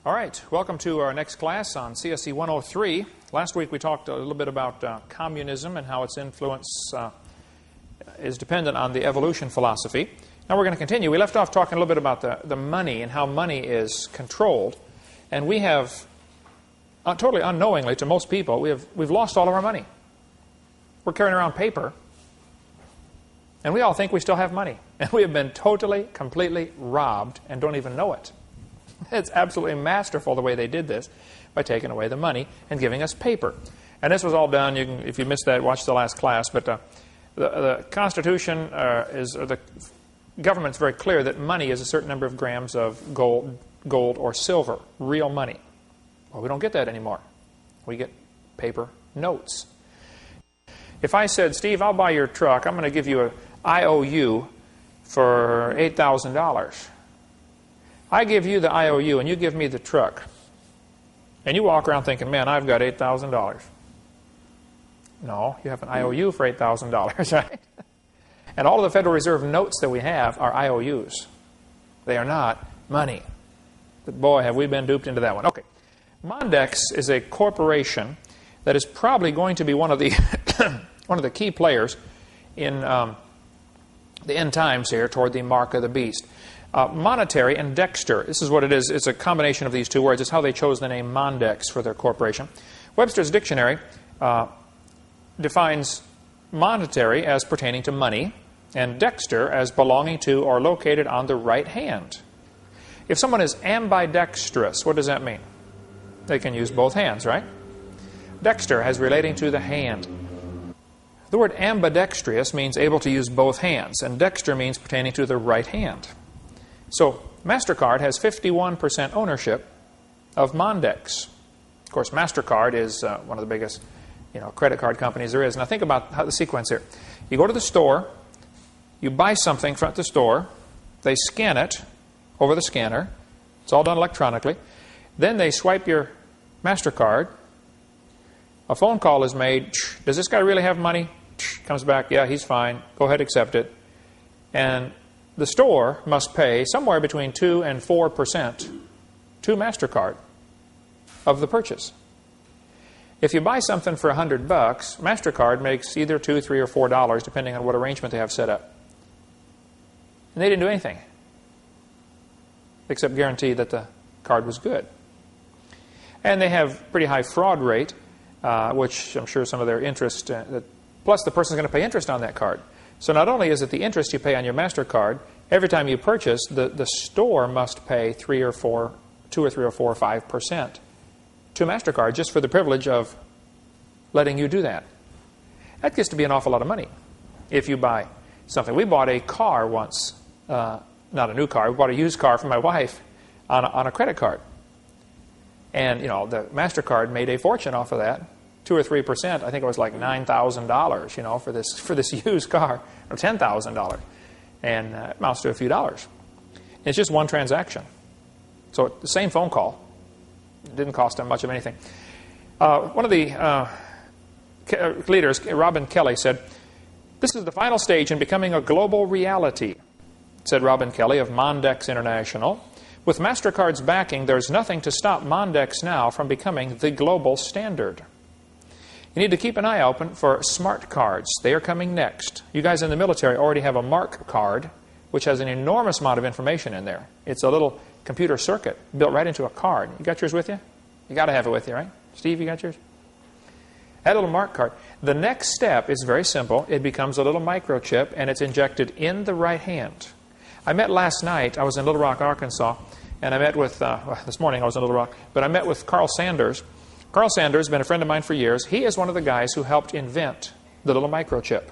All right, welcome to our next class on CSE 103. Last week we talked a little bit about communism and how its influence is dependent on the evolution philosophy. Now we're going to continue. We left off talking a little bit about the money and how money is controlled. And we have, totally unknowingly to most people, we've lost all of our money. We're carrying around paper, and we all think we still have money. And we have been totally, completely robbed and don't even know it. It's absolutely masterful the way they did this by taking away the money and giving us paper. And this was all done, if you missed that, watch the last class, but the Constitution or the government's very clear that money is a certain number of grams of gold or silver, real money. Well, we don't get that anymore. We get paper notes. If I said, Steve, I'll buy your truck, I'm going to give you an IOU for $8,000. I give you the IOU and you give me the truck. And you walk around thinking, man, I've got $8,000. No, you have an IOU for $8,000, right? And all of the Federal Reserve notes that we have are IOUs. They are not money. But boy, have we been duped into that one. Okay. Mondex is a corporation that is probably going to be one of the one of the key players in the end times here toward the mark of the beast. Monetary and Dexter. This is what it is. It's a combination of these two words. It's how they chose the name Mondex for their corporation. Webster's Dictionary defines monetary as pertaining to money and Dexter as belonging to or located on the right hand. If someone is ambidextrous, what does that mean? They can use both hands, right? Dexter as relating to the hand. The word ambidextrous means able to use both hands, and Dexter means pertaining to the right hand. So MasterCard has 51% ownership of Mondex. Of course, MasterCard is one of the biggest credit card companies there is. Now think about how the sequence here. You go to the store, you buy something from the store, they scan it over the scanner. It's all done electronically. Then they swipe your MasterCard. A phone call is made. Does this guy really have money? Comes back, yeah, he's fine. Go ahead, accept it. And the store must pay somewhere between 2 and 4% to MasterCard of the purchase. If you buy something for $100, MasterCard makes either $2, $3, or $4, depending on what arrangement they have set up. And they didn't do anything except guarantee that the card was good. And they have pretty high fraud rate, which I'm sure some of their interest, plus the person's going to pay interest on that card. So not only is it the interest you pay on your MasterCard, every time you purchase, the store must pay 2 or 3 or 4 or 5% to MasterCard just for the privilege of letting you do that. That gets to be an awful lot of money if you buy something. We bought a car once, not a new car, we bought a used car for my wife on a credit card. And, the MasterCard made a fortune off of that. 2 or 3%, I think it was like $9,000, for this used car, or $10,000, and it amounts to a few dollars. It's just one transaction. So the same phone call. It didn't cost them much of anything. One of the leaders, Robin Kelly, said, "This is the final stage in becoming a global reality," said Robin Kelly of Mondex International. "With MasterCard's backing, there's nothing to stop Mondex now from becoming the global standard. You need to keep an eye open for smart cards. They are coming next. You guys in the military already have a Mark card, which has an enormous amount of information in there. It's a little computer circuit built right into a card. You got yours with you? You got to have it with you, right? Steve, you got yours? That little Mark card. The next step is very simple. It becomes a little microchip, and it's injected in the right hand. I met last night. I was in Little Rock, Arkansas, and I met with, this morning I was in Little Rock, but I met with Carl Sanders. Carl Sanders has been a friend of mine for years. He is one of the guys who helped invent the little microchip.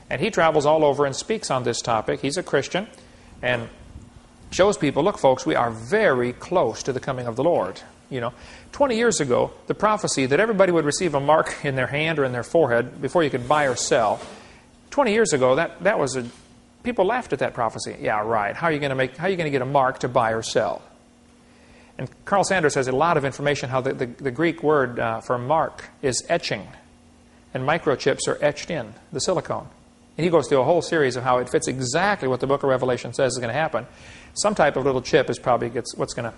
And he travels all over and speaks on this topic. He's a Christian and shows people, look, folks, we are very close to the coming of the Lord. 20 years ago, the prophecy that everybody would receive a mark in their hand or in their forehead before you could buy or sell, 20 years ago, that was people laughed at that prophecy. Yeah, right. How are you going to get a mark to buy or sell? And Carl Sanders has a lot of information how the Greek word for mark is etching. And microchips are etched in the silicone. And he goes through a whole series of how it fits exactly what the book of Revelation says is going to happen. Some type of little chip is probably what's going to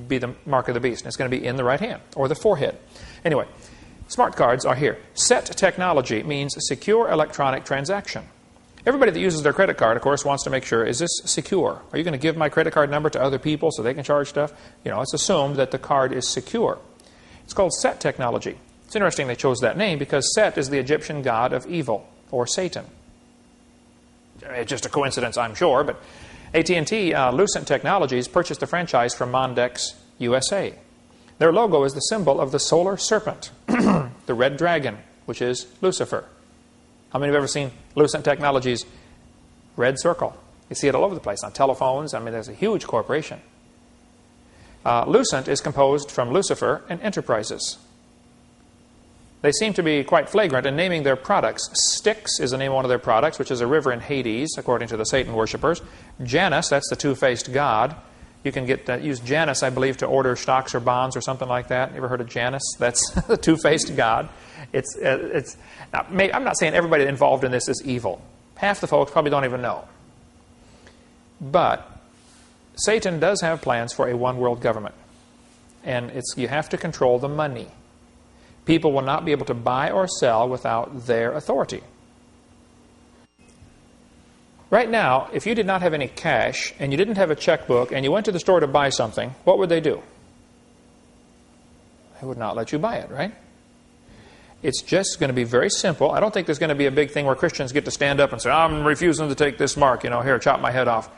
be the mark of the beast. And it's going to be in the right hand or the forehead. Anyway, smart cards are here. SET technology means secure electronic transaction. Everybody that uses their credit card, of course, wants to make sure, is this secure? Are you going to give my credit card number to other people so they can charge stuff? You know, it's assumed that the card is secure. It's called SET technology. It's interesting they chose that name because Set is the Egyptian god of evil, or Satan. It's just a coincidence, I'm sure, but AT&T Lucent Technologies purchased the franchise from Mondex USA. Their logo is the symbol of the solar serpent, the red dragon, which is Lucifer. How many have ever seen Lucent Technologies' red circle? You see it all over the place, on telephones. I mean, there's a huge corporation. Lucent is composed from Lucifer and Enterprises. They seem to be quite flagrant in naming their products. Styx is the name of one of their products, which is a river in Hades, according to the Satan worshippers. Janus, that's the two-faced god. You can use Janus, I believe, to order stocks or bonds or something like that. You ever heard of Janus? That's the two-faced god. Now, I'm not saying everybody involved in this is evil. Half the folks probably don't even know. But Satan does have plans for a one-world government. And you have to control the money. People will not be able to buy or sell without their authority. Right now, if you did not have any cash and you didn't have a checkbook and you went to the store to buy something, what would they do? They would not let you buy it, right? It's just going to be very simple. I don't think there's going to be a big thing where Christians get to stand up and say, I'm refusing to take this mark, here, chop my head off.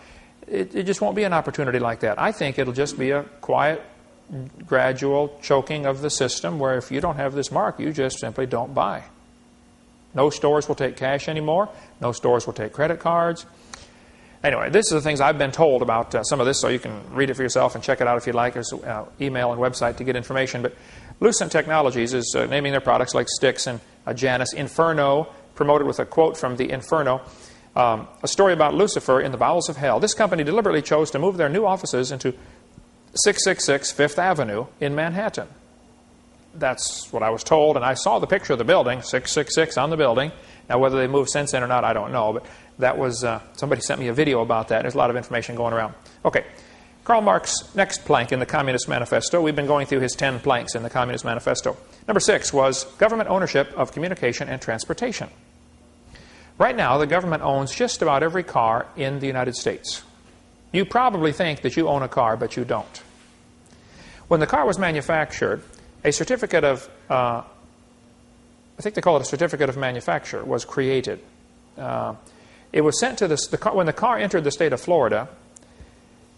It just won't be an opportunity like that. I think it'll just be a quiet, gradual choking of the system where if you don't have this mark, you just simply don't buy. No stores will take cash anymore. No stores will take credit cards. Anyway, this is the things I've been told about some of this, so you can read it for yourself and check it out if you'd like. There's email and website to get information. But Lucent Technologies is naming their products like Styx and Janus. Inferno, promoted with a quote from the Inferno. A story about Lucifer in the bowels of hell. This company deliberately chose to move their new offices into 666 Fifth Avenue in Manhattan. That's what I was told, and I saw the picture of the building, 666 on the building. Now, whether they moved since then or not, I don't know, but that was, somebody sent me a video about that. There's a lot of information going around. Okay, Karl Marx's next plank in the Communist Manifesto. We've been going through his 10 planks in the Communist Manifesto. Number 6 was government ownership of communication and transportation. Right now, the government owns just about every car in the United States. You probably think that you own a car, but you don't. When the car was manufactured, a certificate of, I think they call it a certificate of manufacture, was created. It was sent to when the car entered the state of Florida,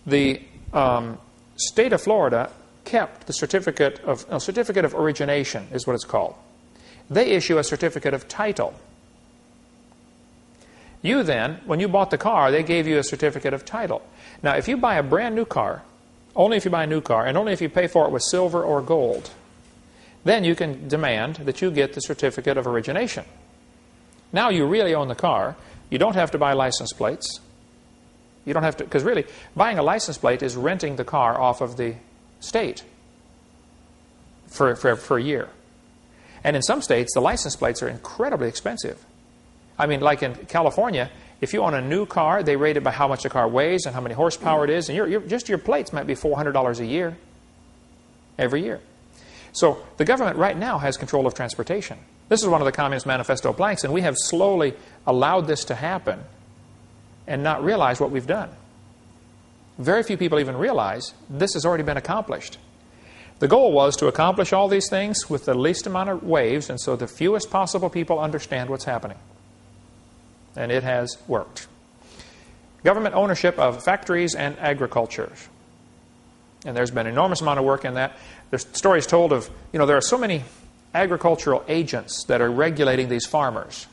the state of Florida kept the certificate of origination, is what it's called. They issue a certificate of title. You then, when you bought the car, they gave you a certificate of title. Now, if you buy a brand new car, only if you buy a new car, and only if you pay for it with silver or gold, then you can demand that you get the certificate of origination. Now you really own the car. You don't have to buy license plates. You don't have to, because really, buying a license plate is renting the car off of the state for a year. And in some states, the license plates are incredibly expensive. I mean, like in California, if you own a new car, they rate it by how much the car weighs and how many horsepower it is, and just your plates might be $400 a year, every year. So the government right now has control of transportation. This is one of the Communist Manifesto planks, and we have slowly allowed this to happen and not realize what we've done. Very few people even realize this has already been accomplished. The goal was to accomplish all these things with the least amount of waves, and so the fewest possible people understand what's happening. And it has worked. Government ownership of factories and agriculture. And there's been an enormous amount of work in that. There's stories told of, there are so many agricultural agents that are regulating these farmers.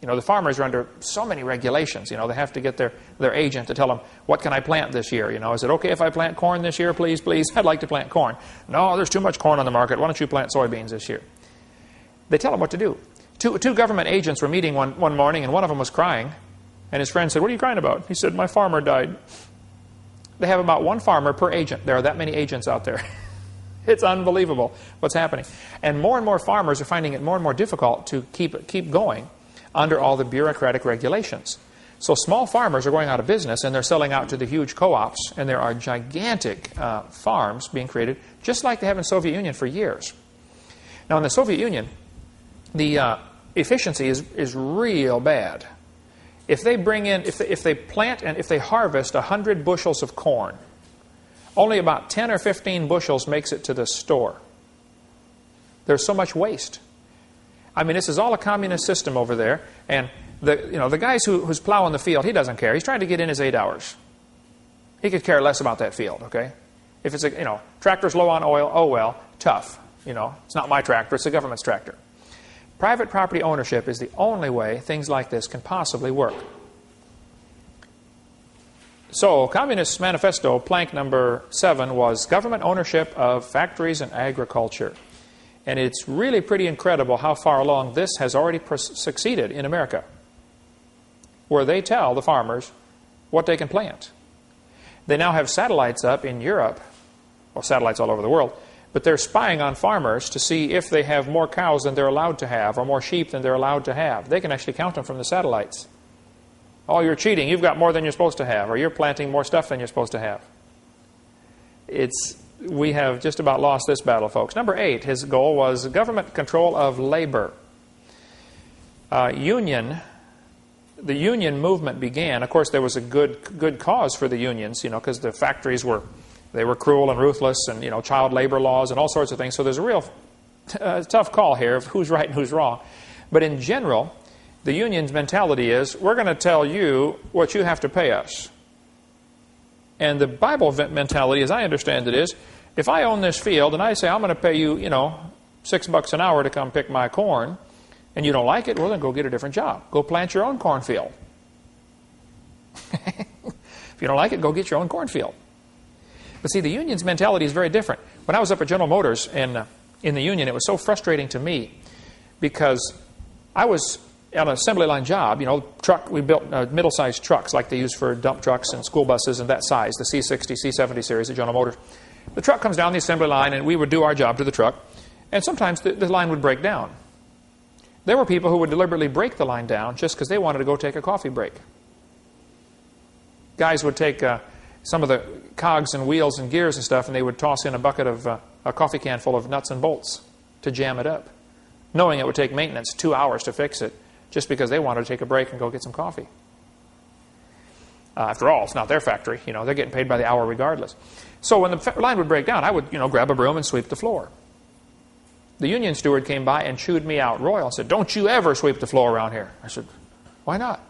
The farmers are under so many regulations. They have to get their agent to tell them, what can I plant this year? Is it okay if I plant corn this year? Please, please, I'd like to plant corn. No, there's too much corn on the market. Why don't you plant soybeans this year? They tell them what to do. Two government agents were meeting one morning, and one of them was crying. And his friend said, what are you crying about? He said, my farmer died. They have about one farmer per agent. There are that many agents out there. It's unbelievable what's happening. And more farmers are finding it more and more difficult to keep going under all the bureaucratic regulations. So small farmers are going out of business, and they're selling out to the huge co-ops, and there are gigantic farms being created, just like they have in the Soviet Union for years. Now, in the Soviet Union, the efficiency is real bad. If they bring in, if they plant and if they harvest 100 bushels of corn, only about 10 or 15 bushels makes it to the store. There's so much waste. I mean, this is all a communist system over there, and the guys who's plowing the field, he doesn't care. He's trying to get in his 8 hours. He could care less about that field, okay? If it's tractor's low on oil, oh well, tough. It's not my tractor, it's the government's tractor. Private property ownership is the only way things like this can possibly work. So, Communist Manifesto, plank number 7, was government ownership of factories and agriculture. And it's really pretty incredible how far along this has already succeeded in America, where they tell the farmers what they can plant. They now have satellites up in Europe, or satellites all over the world, but they're spying on farmers to see if they have more cows than they're allowed to have, or more sheep than they're allowed to have. They can actually count them from the satellites. Oh, you're cheating. You've got more than you're supposed to have, or you're planting more stuff than you're supposed to have. We have just about lost this battle, folks. Number 8, his goal was government control of labor. The union movement began. Of course, there was a good cause for the unions, because the factories were cruel and ruthless, and child labor laws and all sorts of things. So there's a real tough call here of who's right and who's wrong. But in general, the union's mentality is, we're going to tell you what you have to pay us. And the Bible mentality, as I understand it, is, if I own this field and I say I'm going to pay you, $6 an hour to come pick my corn, and you don't like it, well, then go get a different job. Go plant your own cornfield. If you don't like it, go get your own cornfield. But see, the union's mentality is very different. When I was up at General Motors in the union, it was so frustrating to me because I was on an assembly line job. We built middle-sized trucks like they use for dump trucks and school buses and that size, the C60, C70 series at General Motors. The truck comes down the assembly line, and we would do our job to the truck, and sometimes the line would break down. There were people who would deliberately break the line down just because they wanted to go take a coffee break. Guys would take some of the cogs and wheels and gears and stuff, and they would toss in a bucket of a coffee can full of nuts and bolts to jam it up, knowing it would take maintenance 2 hours to fix it, just because they wanted to take a break and go get some coffee. After all, it's not their factory. They're getting paid by the hour regardless. So when the line would break down, I would, grab a broom and sweep the floor. The union steward came by and chewed me out royal and said, "Don't you ever sweep the floor around here." I said, "Why not?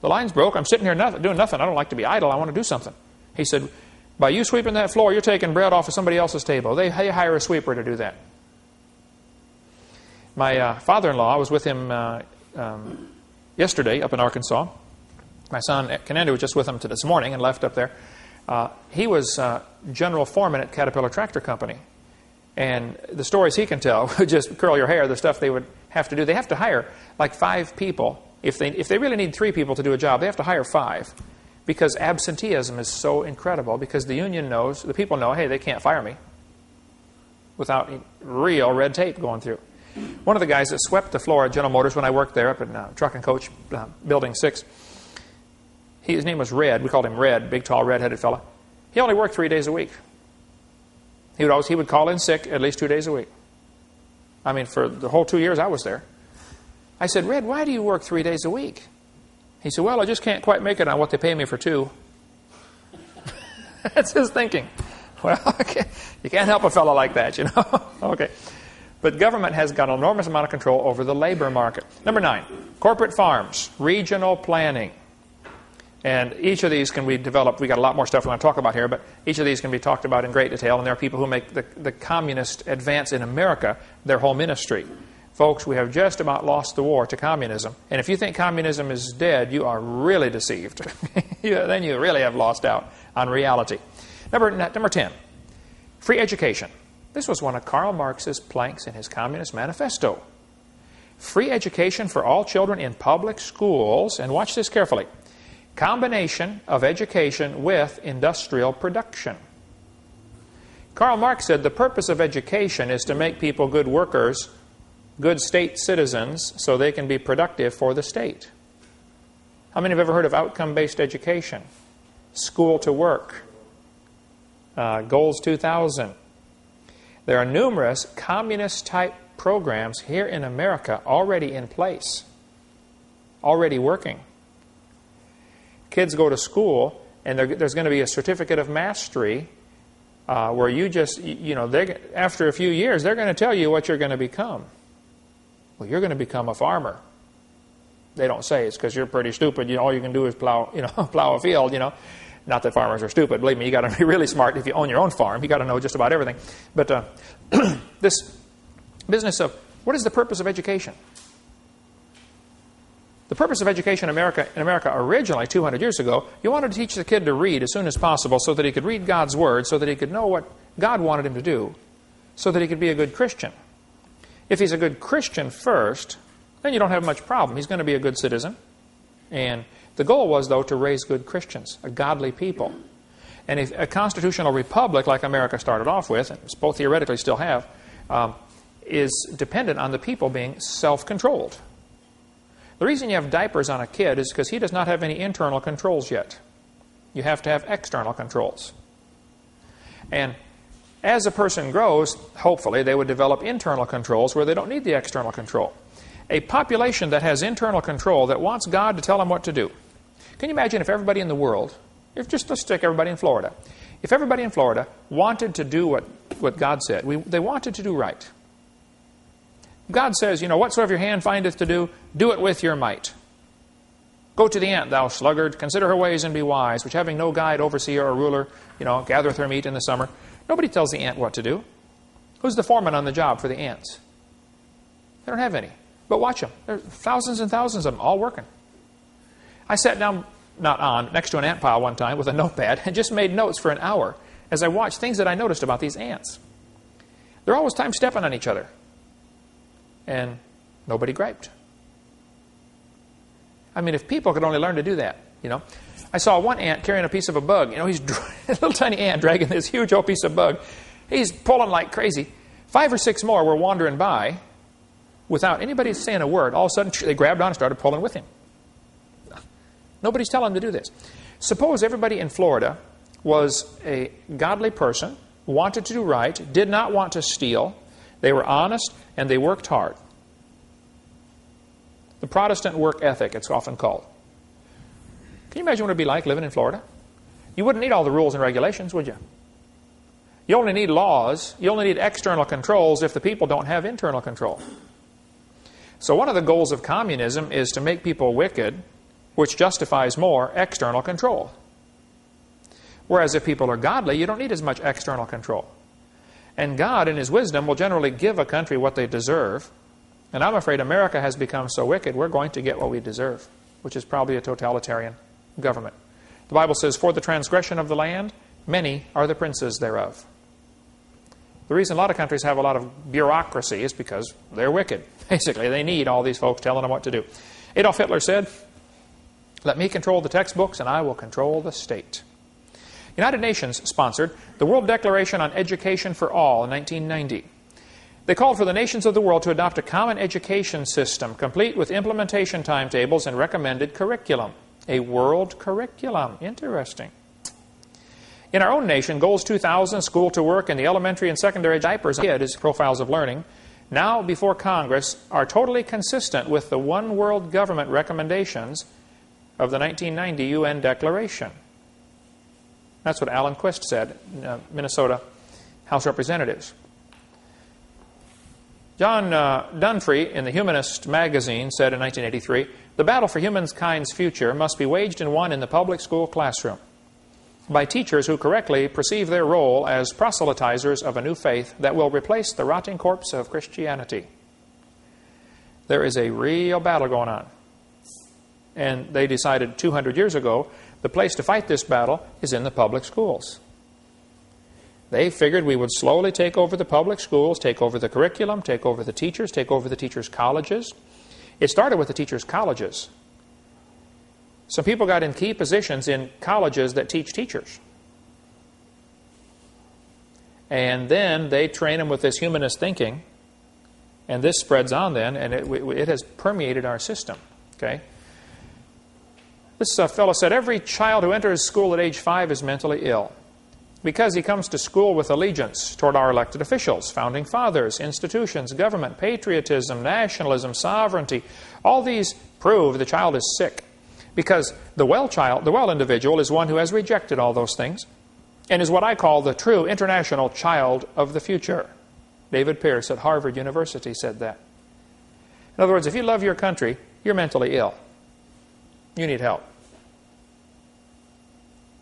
The line's broke. I'm sitting here doing nothing. I don't like to be idle. I want to do something." He said, "By you sweeping that floor, you're taking bread off of somebody else's table. They hire a sweeper to do that." My father-in-law, I was with him yesterday up in Arkansas. My son, Kenanda, was just with him this morning and left up there. He was general foreman at Caterpillar Tractor Company. And the stories he can tell would just curl your hair, the stuff they would have to do. They have to hire like 5 people. If they really need 3 people to do a job, they have to hire 5. Because absenteeism is so incredible. Because the union knows, the people know, hey, they can't fire me without real red tape going through. One of the guys that swept the floor at General Motors when I worked there up in Truck and Coach Building 6, his name was Red. We called him Red, big, tall, red-headed fella. He only worked 3 days a week. He would call in sick at least 2 days a week. I mean, for the whole 2 years I was there. I said, "Red, why do you work 3 days a week?" He said, "Well, I just can't quite make it on what they pay me for 2. That's his thinking. Well, okay. You can't help a fellow like that, Okay. But government has got an enormous amount of control over the labor market. Number 9, corporate farms, regional planning. And each of these can be developed. We've got a lot more stuff we want to talk about here, but each of these can be talked about in great detail. And there are people who make the communist advance in America their whole ministry. Folks, we have just about lost the war to communism. And if you think communism is dead, you are really deceived. Then you really have lost out on reality. Number 10, free education. This was one of Karl Marx's planks in his Communist Manifesto. Free education for all children in public schools. And watch this carefully. Combination of education with industrial production. Karl Marx said the purpose of education is to make people good workers, good state citizens, so they can be productive for the state. How many have ever heard of outcome-based education? School to work. Goals 2000. There are numerous communist-type programs here in America already in place, already working. Kids go to school, and there's going to be a certificate of mastery where you just, after a few years, they're going to tell you what you're going to become. Well, you're going to become a farmer. They don't say it's because you're pretty stupid. All you can do is plow a field. Not that farmers are stupid. Believe me, you got to be really smart if you own your own farm. You got to know just about everything. But this business of what is the purpose of education? The purpose of education in America originally, 200 years ago, you wanted to teach the kid to read as soon as possible so that he could read God's Word, so that he could know what God wanted him to do, so that he could be a good Christian. If he's a good Christian first, then you don't have much problem. He's going to be a good citizen. And the goal was, though, to raise good Christians, a godly people. And if a constitutional republic like America started off with, and both theoretically still have, is dependent on the people being self-controlled. The reason you have diapers on a kid is because he does not have any internal controls yet. You have to have external controls. And as a person grows, hopefully they would develop internal controls where they don't need the external control. A population that has internal control, that wants God to tell them what to do. Can you imagine if everybody in the world, let's take everybody in Florida. If everybody in Florida wanted to do what God said, they wanted to do right. God says, whatsoever your hand findeth to do, do it with your might. Go to the ant, thou sluggard, consider her ways and be wise, which having no guide, overseer, or ruler, gathereth her meat in the summer. Nobody tells the ant what to do. Who's the foreman on the job for the ants? They don't have any. But watch them. There's thousands and thousands of them all working. I sat down, next to an ant pile one time with a notepad and just made notes for an hour as I watched things that I noticed about these ants. They're always time stepping on each other. And nobody griped. I mean, if people could only learn to do that, I saw one ant carrying a piece of a bug. He's a little tiny ant dragging this huge old piece of bug. He's pulling like crazy. 5 or 6 more were wandering by without anybody saying a word. All of a sudden, they grabbed on and started pulling with him. Nobody's telling them to do this. Suppose everybody in Florida was a godly person, wanted to do right, did not want to steal. They were honest, and they worked hard. The Protestant work ethic, it's often called. Can you imagine what it would be like living in Florida? You wouldn't need all the rules and regulations, would you? You only need laws. You only need external controls if the people don't have internal control. So one of the goals of communism is to make people wicked, which justifies more external control. Whereas if people are godly, you don't need as much external control. And God, in His wisdom, will generally give a country what they deserve. And I'm afraid America has become so wicked, we're going to get what we deserve, which is probably a totalitarian government. The Bible says, for the transgression of the land, many are the princes thereof. The reason a lot of countries have a lot of bureaucracy is because they're wicked. Basically, they need all these folks telling them what to do. Adolf Hitler said, let me control the textbooks and I will control the state. United Nations sponsored the World Declaration on Education for All in 1990. They called for the nations of the world to adopt a common education system, complete with implementation timetables and recommended curriculum. A world curriculum. Interesting. In our own nation, Goals 2000, School to Work, and the elementary and secondary diapers as profiles of learning, now before Congress, are totally consistent with the One World Government recommendations of the 1990 UN Declaration. That's what Alan Quist said, Minnesota House Representatives. John Dunfree in the Humanist magazine said in 1983, the battle for humankind's future must be waged and won in the public school classroom by teachers who correctly perceive their role as proselytizers of a new faith that will replace the rotting corpse of Christianity. There is a real battle going on. And they decided 200 years ago the place to fight this battle is in the public schools. They figured we would slowly take over the public schools, take over the curriculum, take over the teachers, take over the teachers' colleges. It started with the teachers' colleges. Some people got in key positions in colleges that teach teachers. And then they train them with this humanist thinking, and this spreads on then, and it has permeated our system. Okay? This fellow said, every child who enters school at age 5 is mentally ill because he comes to school with allegiance toward our elected officials, founding fathers, institutions, government, patriotism, nationalism, sovereignty. All these prove the child is sick because the well individual is one who has rejected all those things and is what I call the true international child of the future. David Pierce at Harvard University said that. In other words, if you love your country, you're mentally ill. You need help.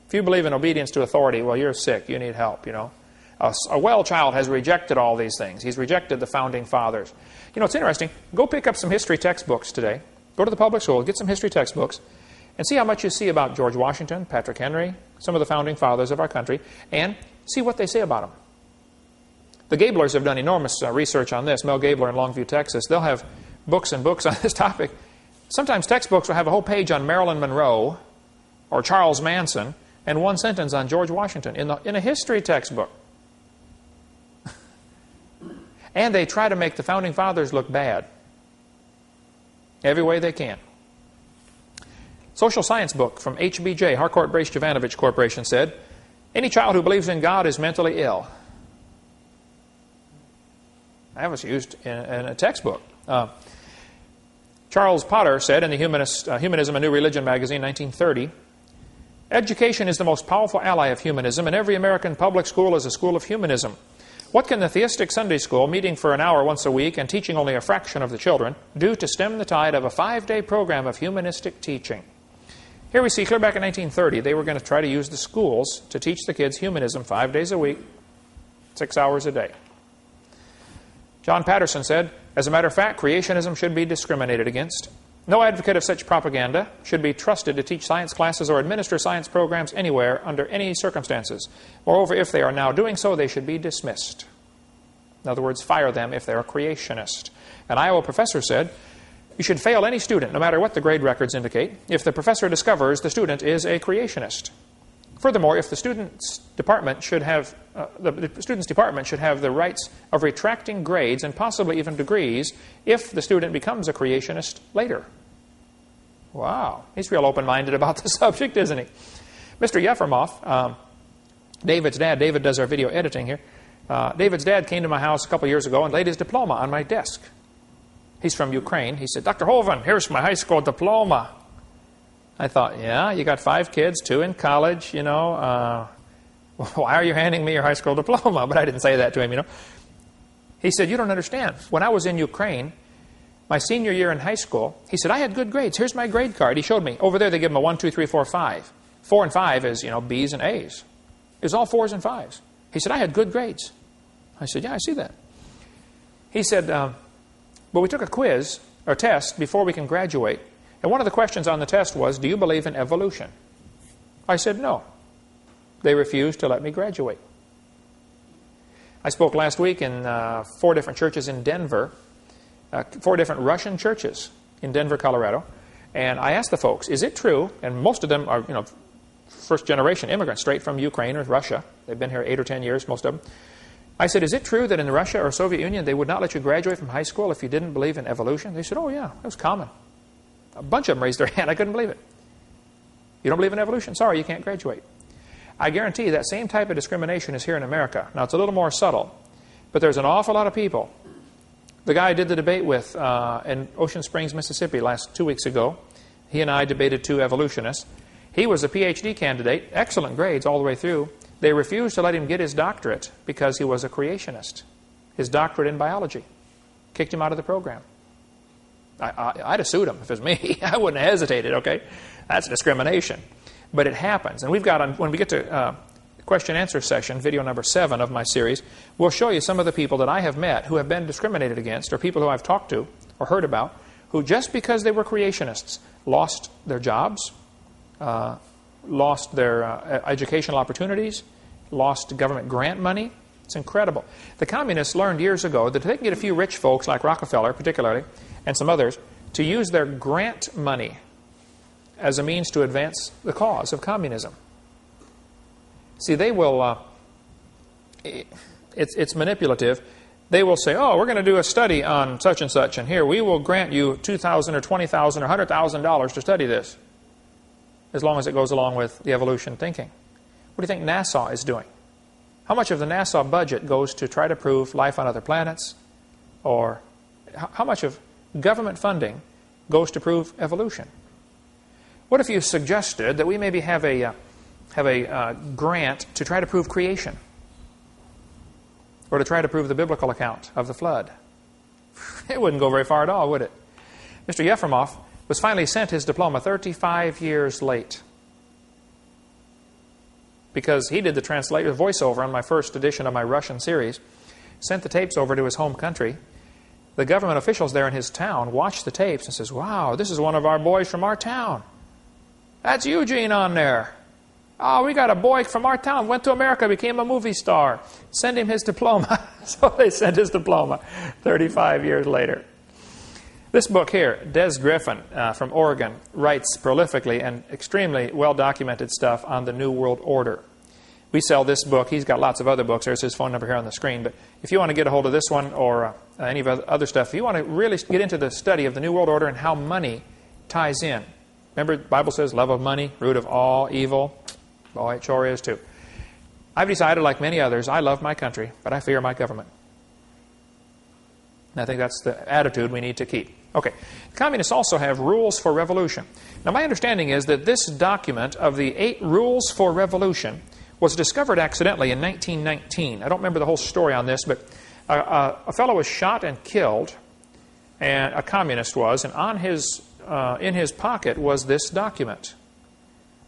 If you believe in obedience to authority, well, you're sick. You need help, you know. A well child has rejected all these things. He's rejected the founding fathers. You know, it's interesting. Go pick up some history textbooks today. Go to the public school, get some history textbooks, and see how much you see about George Washington, Patrick Henry, some of the founding fathers of our country, and see what they say about them. The Gablers have done enormous research on this. Mel Gabler in Longview, Texas. They'll have books and books on this topic. Sometimes textbooks will have a whole page on Marilyn Monroe or Charles Manson and one sentence on George Washington in a history textbook. And they try to make the founding fathers look bad every way they can. Social science book from HBJ, Harcourt Brace Jovanovich Corporation, said, any child who believes in God is mentally ill. That was used in a textbook. Charles Potter said in the Humanism, A New Religion magazine, 1930, education is the most powerful ally of humanism, and every American public school is a school of humanism. What can the theistic Sunday school, meeting for an hour once a week and teaching only a fraction of the children, do to stem the tide of a 5-day program of humanistic teaching? Here we see, clear back in 1930, they were going to try to use the schools to teach the kids humanism 5 days a week, 6 hours a day. John Patterson said, as a matter of fact, creationism should be discriminated against. No advocate of such propaganda should be trusted to teach science classes or administer science programs anywhere under any circumstances. Moreover, if they are now doing so, they should be dismissed. In other words, fire them if they're a creationist. An Iowa professor said, you should fail any student, no matter what the grade records indicate, if the professor discovers the student is a creationist. Furthermore, if the student's department should have the rights of retracting grades and possibly even degrees if the student becomes a creationist later. Wow, he's real open-minded about the subject, isn't he? Mr. Yefremov, David's dad, David does our video editing here. David's dad came to my house a couple years ago and laid his diploma on my desk. He's from Ukraine. He said, Dr. Hovind, here's my high school diploma. I thought, yeah, you got 5 kids, 2 in college, you know. Why are you handing me your high school diploma? But I didn't say that to him, you know. He said, you don't understand. When I was in Ukraine, my senior year in high school, he said, I had good grades. Here's my grade card. He showed me. Over there, they give them a 1, 2, 3, 4, 5. 4 and 5 is, you know, B's and A's. It was all 4s and 5s. He said, I had good grades. I said, yeah, I see that. He said, but we took a quiz or test before we can graduate. And one of the questions on the test was, do you believe in evolution? I said, no. They refused to let me graduate. I spoke last week in 4 different churches in Denver, 4 different Russian churches in Denver, Colorado. And I asked the folks, is it true? And most of them are, you know, first-generation immigrants straight from Ukraine or Russia. They've been here 8 or 10 years, most of them. I said, is it true that in Russia or Soviet Union they would not let you graduate from high school if you didn't believe in evolution? They said, oh yeah, that was common. A bunch of them raised their hand. I couldn't believe it. You don't believe in evolution? Sorry, you can't graduate. I guarantee that same type of discrimination is here in America. Now, it's a little more subtle, but there's an awful lot of people. The guy I did the debate with in Ocean Springs, Mississippi, 2 weeks ago, he and I debated 2 evolutionists. He was a PhD candidate, excellent grades all the way through. They refused to let him get his doctorate because he was a creationist. His doctorate in biology. Kicked him out of the program. I'd have sued him if it was me. I wouldn't have hesitated, okay? That's discrimination. But it happens. And we've got, when we get to question and answer session, video number 7 of my series, we'll show you some of the people that I have met who have been discriminated against, or people who I've talked to or heard about, who just because they were creationists lost their jobs, lost their educational opportunities, lost government grant money. It's incredible. The communists learned years ago that they can get a few rich folks like Rockefeller particularly, and some others, to use their grant money as a means to advance the cause of communism. See, they will, it's manipulative. They will say, oh, we're going to do a study on such and such, and here we will grant you $2,000 or $20,000 or $100,000 to study this. as long as it goes along with the evolution thinking. What do you think NASA is doing? How much of the NASA budget goes to try to prove life on other planets? Or how much of government funding goes to prove evolution? What if you suggested that we maybe have a grant to try to prove creation? Or to try to prove the biblical account of the flood? It wouldn't go very far at all, would it? Mr. Yefremov was finally sent his diploma 35 years late, because he did the voiceover on my first edition of my Russian series, sent the tapes over to his home country. The government officials there in his town watched the tapes and says, "Wow, this is one of our boys from our town. That's Eugene on there. Oh, we got a boy from our town, went to America, became a movie star. Send him his diploma." So they sent his diploma 35 years later. This book here, Des Griffin from Oregon, writes prolifically and extremely well-documented stuff on the New World Order. We sell this book. He's got lots of other books. There's his phone number here on the screen. But if you want to get a hold of this one or any of the other stuff, if you want to really get into the study of the New World Order and how money ties in. Remember, the Bible says, love of money, root of all evil. Boy, it sure is too. I've decided, like many others, I love my country, but I fear my government. And I think that's the attitude we need to keep. Okay, the communists also have rules for revolution. Now, my understanding is that this document of the 8 rules for revolution was discovered accidentally in 1919. I don't remember the whole story on this, but a fellow was shot and killed, and a communist was, and on his in his pocket was this document,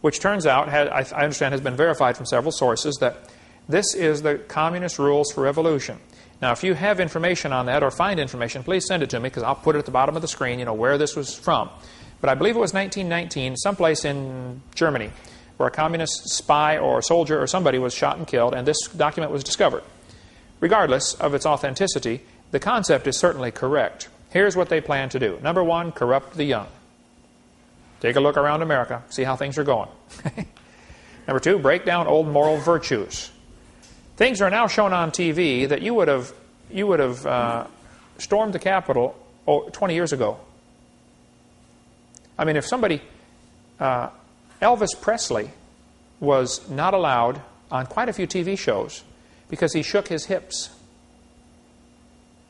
which turns out, I understand, has been verified from several sources, that this is the communist rules for revolution. Now, if you have information on that or find information, please send it to me, because I'll put it at the bottom of the screen, you know, where this was from. But I believe it was 1919, someplace in Germany, where a communist spy or soldier or somebody was shot and killed, and this document was discovered. Regardless of its authenticity, the concept is certainly correct. Here's what they plan to do. Number 1, corrupt the young. Take a look around America, see how things are going. Number 2, break down old moral virtues. Things are now shown on TV that you would have stormed the Capitol 20 years ago. I mean, if somebody, Elvis Presley was not allowed on quite a few TV shows because he shook his hips.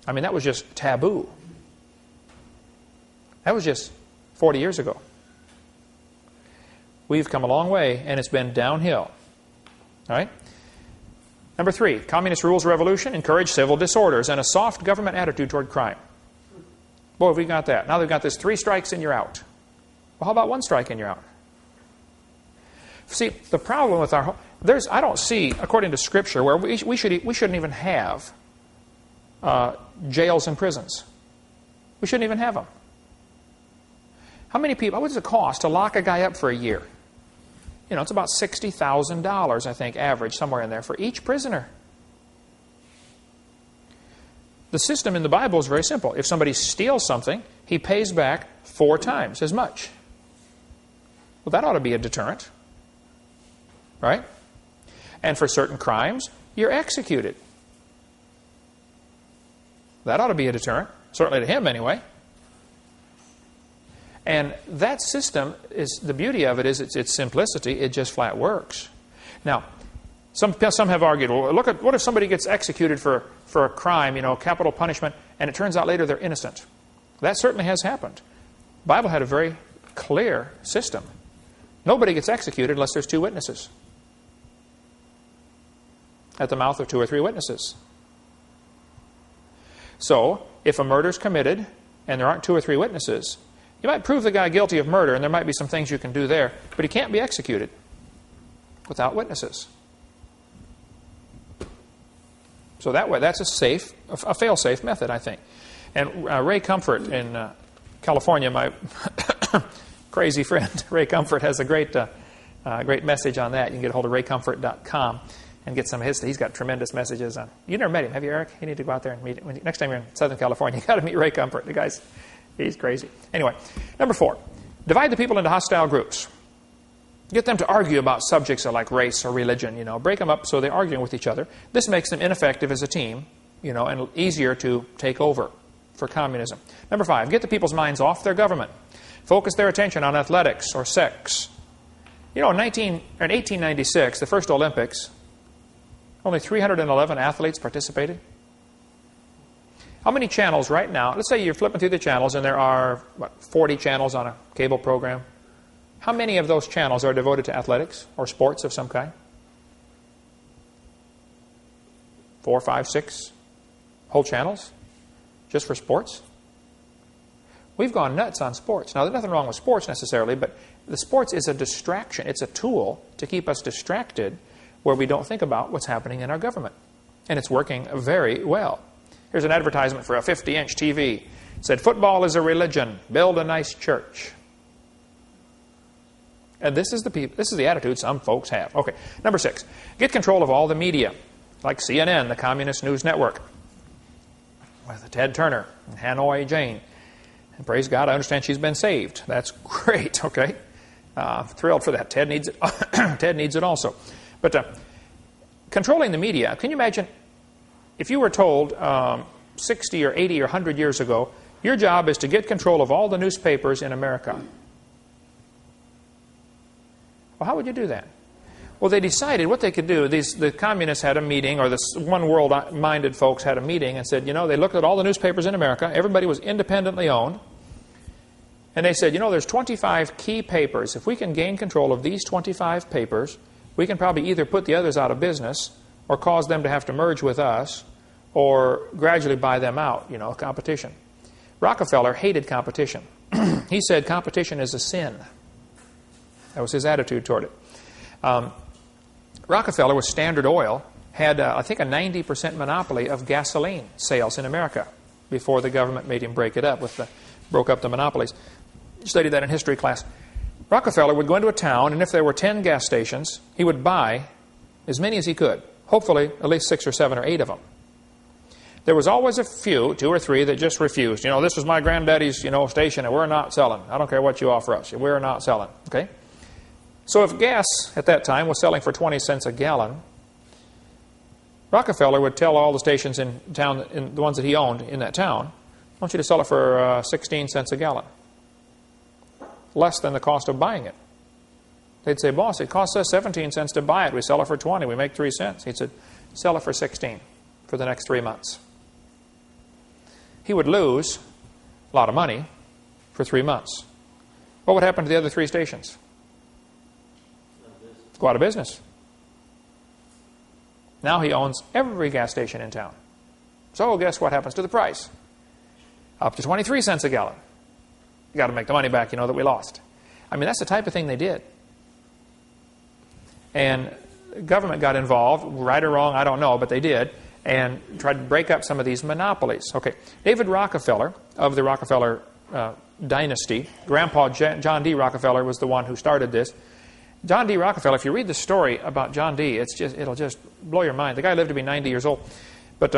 I mean, that was just taboo. That was just 40 years ago. We've come a long way, and it's been downhill. All right? Number 3, communist rules revolution encourage civil disorders and a soft government attitude toward crime. Boy, we got that. Now they've got this 3 strikes and you're out. Well, how about 1 strike and you're out? See, the problem with our... I don't see, according to Scripture, where we shouldn't even have jails and prisons. We shouldn't even have them. How many people... What does it cost to lock a guy up for a year? You know, it's about $60,000, I think, average, somewhere in there, for each prisoner. The system in the Bible is very simple. If somebody steals something, he pays back 4 times as much. Well, that ought to be a deterrent. Right? And for certain crimes, you're executed. That ought to be a deterrent. Certainly to him, anyway. And that system, the beauty of it is its simplicity. It just flat works. Now, some have argued, well, look at what if somebody gets executed for a crime, you know, capital punishment, and it turns out later they're innocent. That certainly has happened. The Bible had a very clear system. Nobody gets executed unless there's 2 witnesses. At the mouth of 2 or 3 witnesses. So, if a murder is committed and there aren't 2 or 3 witnesses, you might prove the guy guilty of murder, and there might be some things you can do there, but he can't be executed without witnesses. So that way, that's a fail-safe method, I think. And Ray Comfort in California, my crazy friend, Ray Comfort, has a great message on that. You can get a hold of raycomfort.com and get some of his. He's got tremendous messages on. You never met him, have you, Eric? You need to go out there and meet him. Next time you're in Southern California, you've got to meet Ray Comfort. The guy's... He's crazy. Anyway, number 4, divide the people into hostile groups. Get them to argue about subjects like race or religion, you know. Break them up so they're arguing with each other. This makes them ineffective as a team, you know, and easier to take over for communism. Number 5, get the people's minds off their government. Focus their attention on athletics or sex. You know, in 1896, the first Olympics, only 311 athletes participated. How many channels right now? Let's say you're flipping through the channels and there are, 40 channels on a cable program. How many of those channels are devoted to athletics or sports of some kind? 4, 5, 6 whole channels just for sports? We've gone nuts on sports. Now, there's nothing wrong with sports necessarily, but the sports is a distraction. It's a tool to keep us distracted where we don't think about what's happening in our government. And it's working very well. Here's an advertisement for a 50-inch TV. It said, "Football is a religion. Build a nice church." And this is the attitude some folks have. Okay, number 6. Get control of all the media, like CNN, the Communist News Network, with Ted Turner and Hanoi Jane. And praise God, I understand she's been saved. That's great, okay? Thrilled for that. Ted needs it. Ted needs it also. But controlling the media, can you imagine if you were told 60 or 80 or 100 years ago, your job is to get control of all the newspapers in America? Well, how would you do that? Well, they decided what they could do. The communists had a meeting, or the one world-minded folks had a meeting and said, you know, they looked at all the newspapers in America. Everybody was independently owned. And they said, you know, there's 25 key papers. If we can gain control of these 25 papers, we can probably either put the others out of business or cause them to have to merge with us or gradually buy them out, you know, competition. Rockefeller hated competition. He said competition is a sin. That was his attitude toward it. Rockefeller with Standard Oil had, I think, a 90% monopoly of gasoline sales in America before the government made him break it up, broke up the monopolies. You studied that in history class. Rockefeller would go into a town, and if there were 10 gas stations, he would buy as many as he could, hopefully at least 6 or 7 or 8 of them. There was always a few, 2 or 3, that just refused. You know, this was my granddaddy's, you know, station, and we're not selling. I don't care what you offer us. We're not selling. Okay? So if gas at that time was selling for 20 cents a gallon, Rockefeller would tell all the stations in town, the ones that he owned in that town, I want you to sell it for 16 cents a gallon. Less than the cost of buying it. They'd say, boss, it costs us 17 cents to buy it. We sell it for 20. We make 3 cents. He'd say, sell it for 16 for the next 3 months. He would lose a lot of money for 3 months. What would happen to the other 3 stations? Go out of business. Now he owns every gas station in town. So guess what happens to the price? Up to 23 cents a gallon. You got to make the money back, you know, that we lost. I mean, that's the type of thing they did. And government got involved, right or wrong, I don't know, but they did, and tried to break up some of these monopolies. Okay, David Rockefeller of the Rockefeller dynasty, Grandpa John D. Rockefeller was the one who started this. John D. Rockefeller, if you read the story about John D., it'll just blow your mind. The guy lived to be 90 years old, but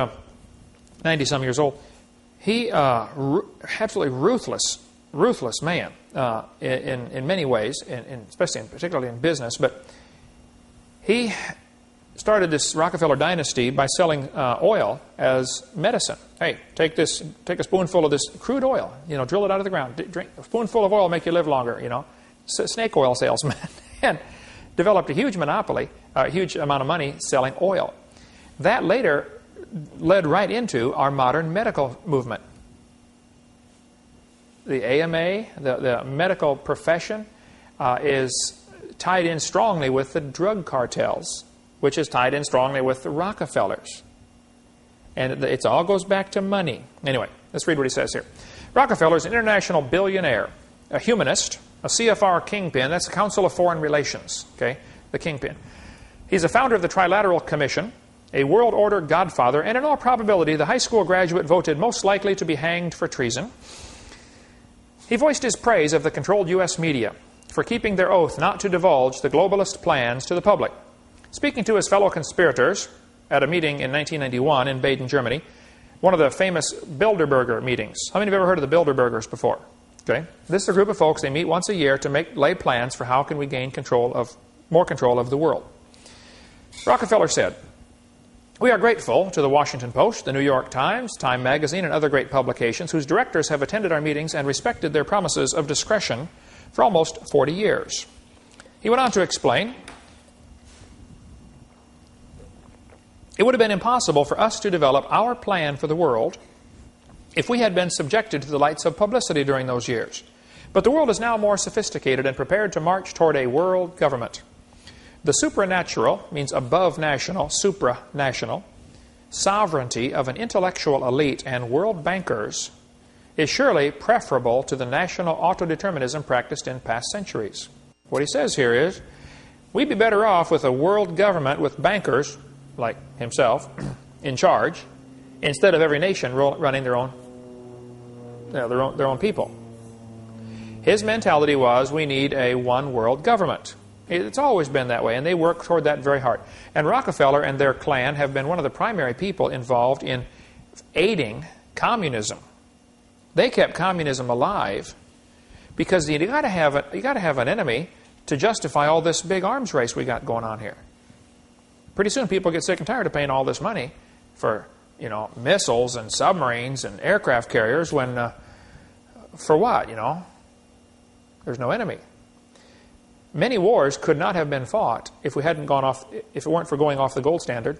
90-some years old. He, absolutely ruthless man in many ways, particularly in business. But he started this Rockefeller dynasty by selling oil as medicine. Hey, take a spoonful of this crude oil, you know, drill it out of the ground. Drink a spoonful of oil will make you live longer, you know. Snake oil salesman. And developed a huge monopoly, a huge amount of money selling oil. That later led right into our modern medical movement. The AMA, the medical profession, is tied in strongly with the drug cartels, which is tied in strongly with the Rockefellers. And it all goes back to money. Anyway, let's read what he says here. Rockefeller is an international billionaire, a humanist, a CFR kingpin. That's the Council of Foreign Relations, okay, the kingpin. He's a founder of the Trilateral Commission, a world order godfather, and in all probability, the high school graduate voted most likely to be hanged for treason. He voiced his praise of the controlled U.S. media for keeping their oath not to divulge the globalist plans to the public. Speaking to his fellow conspirators at a meeting in 1991 in Baden, Germany, one of the famous Bilderberger meetings. How many have ever heard of the Bilderbergers before? Okay. This is a group of folks, they meet once a year to lay plans for how can we gain more control of the world. Rockefeller said, "We are grateful to the Washington Post, the New York Times, Time Magazine, and other great publications whose directors have attended our meetings and respected their promises of discretion for almost 40 years. He went on to explain, it would have been impossible for us to develop our plan for the world if we had been subjected to the lights of publicity during those years. But the world is now more sophisticated and prepared to march toward a world government. The supranatural means above national, supranational, sovereignty of an intellectual elite and world bankers is surely preferable to the national autodeterminism practiced in past centuries. What he says here is, we'd be better off with a world government with bankers, like himself, in charge, instead of every nation running their own people. His mentality was, we need a one world government. It's always been that way, and they work toward that very hard. And Rockefeller and their clan have been one of the primary people involved in aiding communism. They kept communism alive because you got to have an enemy to justify all this big arms race we got going on here. Pretty soon people get sick and tired of paying all this money for, missiles and submarines and aircraft carriers when, for what, There's no enemy. Many wars could not have been fought if it weren't for going off the gold standard.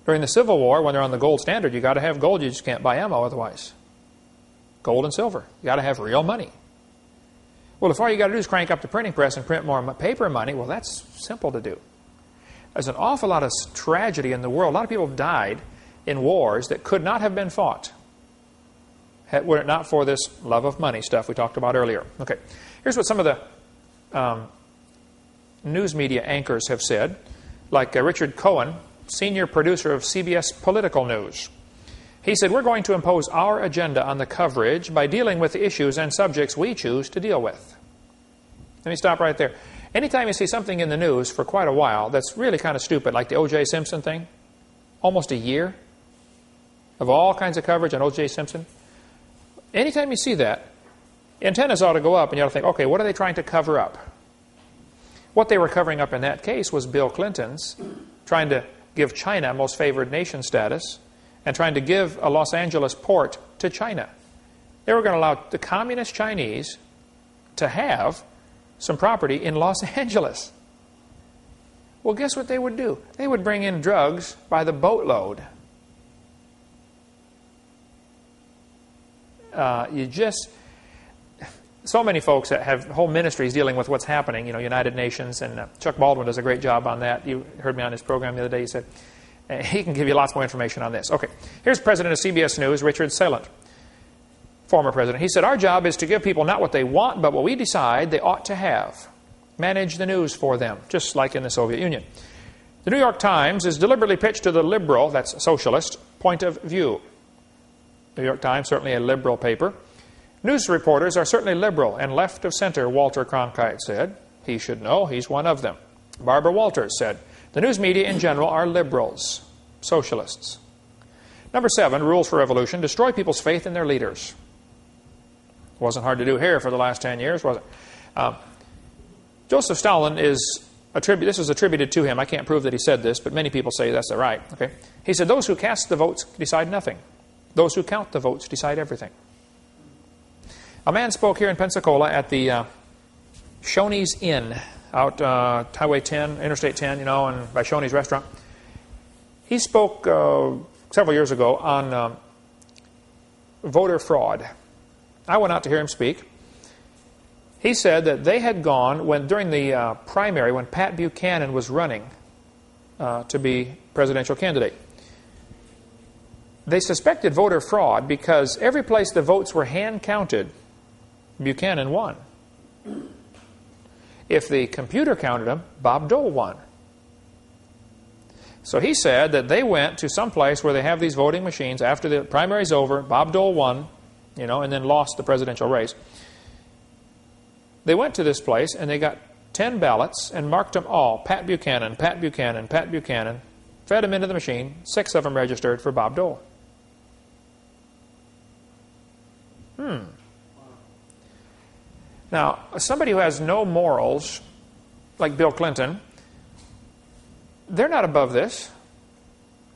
During the Civil War, when they're on the gold standard, you got to have gold. You just can't buy ammo otherwise. Gold and silver. You got to have real money. Well, if all you got to do is crank up the printing press and print more paper money, well, that's simple to do. There's an awful lot of tragedy in the world. A lot of people died in wars that could not have been fought were it not for this love of money stuff we talked about earlier. Okay, here's what some of the news media anchors have said, like Richard Cohen, senior producer of CBS Political News. He said, we're going to impose our agenda on the coverage by dealing with the issues and subjects we choose to deal with. Let me stop right there. Anytime you see something in the news for quite a while that's really kind of stupid, like the O.J. Simpson thing, almost a year of all kinds of coverage on O.J. Simpson, anytime you see that, antennas ought to go up and you ought to think, okay, what are they trying to cover up? What they were covering up in that case was Bill Clinton's trying to give China most favored nation status and trying to give a Los Angeles port to China. They were going to allow the communist Chinese to have some property in Los Angeles. Well, guess what they would do? They would bring in drugs by the boatload. So many folks that have whole ministries dealing with what's happening, United Nations, and Chuck Baldwin does a great job on that. You heard me on his program the other day. He said, he can give you lots more information on this. Okay, here's President of CBS News, Richard Salant, former president. He said, our job is to give people not what they want, but what we decide they ought to have. Manage the news for them, just like in the Soviet Union. The New York Times is deliberately pitched to the liberal, that's socialist, point of view. New York Times, certainly a liberal paper. News reporters are certainly liberal and left of center, Walter Cronkite said. He should know, he's one of them. Barbara Walters said, the news media in general are liberals, socialists. Number 7, rules for revolution, destroy people's faith in their leaders. Wasn't hard to do here for the last 10 years, was it? Joseph Stalin this is attributed to him. I can't prove that he said this, but many people say that's right. Okay? He said, those who cast the votes decide nothing. Those who count the votes decide everything. A man spoke here in Pensacola at the Shoney's Inn, out Highway 10, Interstate 10, and by Shoney's restaurant. He spoke several years ago on voter fraud. I went out to hear him speak. He said that they had gone, during the primary, when Pat Buchanan was running to be presidential candidate, they suspected voter fraud because every place the votes were hand-counted, Buchanan won. If the computer counted them, Bob Dole won. So he said that they went to some place where they have these voting machines. After the primary's over, Bob Dole won, and then lost the presidential race. They went to this place and they got 10 ballots and marked them all. Pat Buchanan, Pat Buchanan, Pat Buchanan. Fed them into the machine. 6 of them registered for Bob Dole. Now, somebody who has no morals, like Bill Clinton, they're not above this.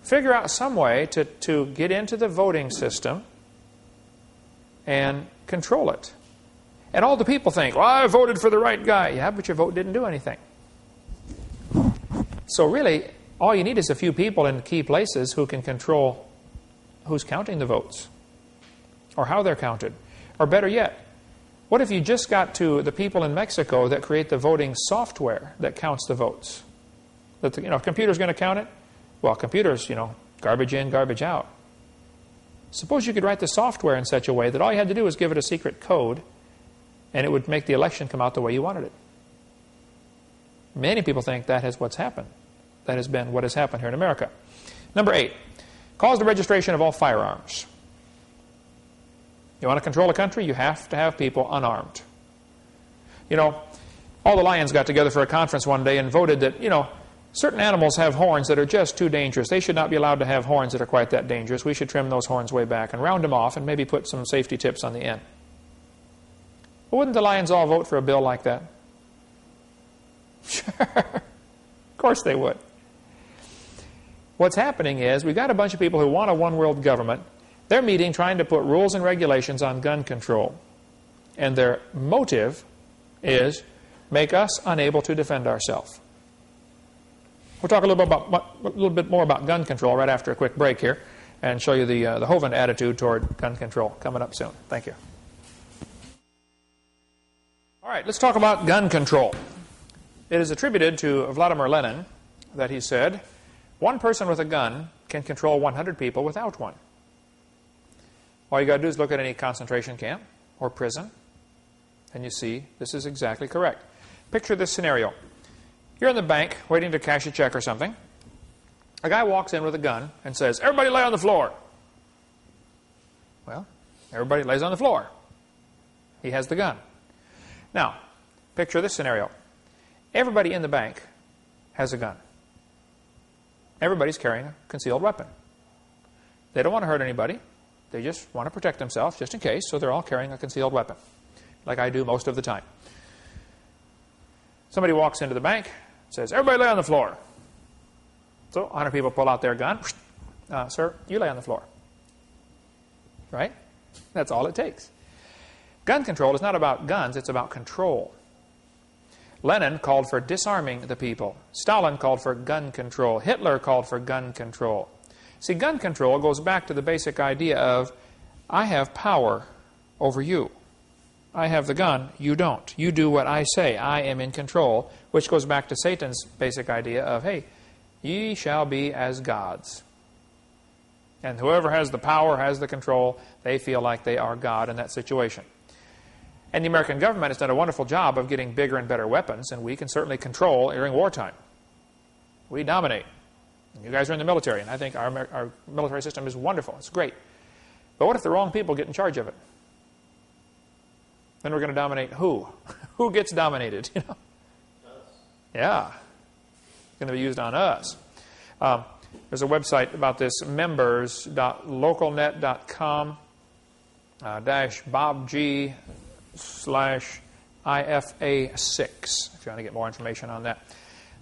Figure out some way to get into the voting system and control it. And all the people think, well, I voted for the right guy. Yeah, but your vote didn't do anything. So really, all you need is a few people in key places who can control who's counting the votes or how they're counted. Or better yet, what if you just got to the people in Mexico that create the voting software that counts the votes? That the, computer's going to count it? Well, computers, garbage in, garbage out. Suppose you could write the software in such a way that all you had to do was give it a secret code and it would make the election come out the way you wanted it. Many people think that is what's happened. That has been what has happened here in America. Number 8, cause the registration of all firearms. You want to control a country, you have to have people unarmed. All the lions got together for a conference one day and voted that, certain animals have horns that are just too dangerous. They should not be allowed to have horns that are quite that dangerous. We should trim those horns way back and round them off and maybe put some safety tips on the end. But wouldn't the lions all vote for a bill like that? Sure. Of course they would. What's happening is we've got a bunch of people who want a one-world government. They're meeting trying to put rules and regulations on gun control. And their motive is make us unable to defend ourselves. We'll talk a little bit more about gun control right after a quick break here and show you the Hovind attitude toward gun control coming up soon. Thank you. All right, let's talk about gun control. It is attributed to Vladimir Lenin that he said, one person with a gun can control 100 people without one. All you got to do is look at any concentration camp or prison, and you see this is exactly correct. Picture this scenario. You're in the bank waiting to cash a check or something. A guy walks in with a gun and says, everybody lay on the floor. Well, everybody lays on the floor. He has the gun. Now, picture this scenario. Everybody in the bank has a gun. Everybody's carrying a concealed weapon. They don't want to hurt anybody. They just want to protect themselves just in case, so they're all carrying a concealed weapon, like I do most of the time. Somebody walks into the bank, says, everybody lay on the floor. So 100 people pull out their gun. Sir, you lay on the floor. Right? That's all it takes. Gun control is not about guns, it's about control. Lenin called for disarming the people. Stalin called for gun control. Hitler called for gun control. See, gun control goes back to the basic idea of, I have power over you. I have the gun, you don't. You do what I say. I am in control, which goes back to Satan's basic idea of, hey, ye shall be as gods. And whoever has the power, has the control, they feel like they are God in that situation. And the American government has done a wonderful job of getting bigger and better weapons, and we can certainly control during wartime. We dominate. You guys are in the military, and I think our military system is wonderful. It's great. But what if the wrong people get in charge of it? Then we're going to dominate who? Who gets dominated? Us. Yeah. It's going to be used on us. There's a website about this, members.localnet.com /BobG/IFA6 if you want to get more information on that.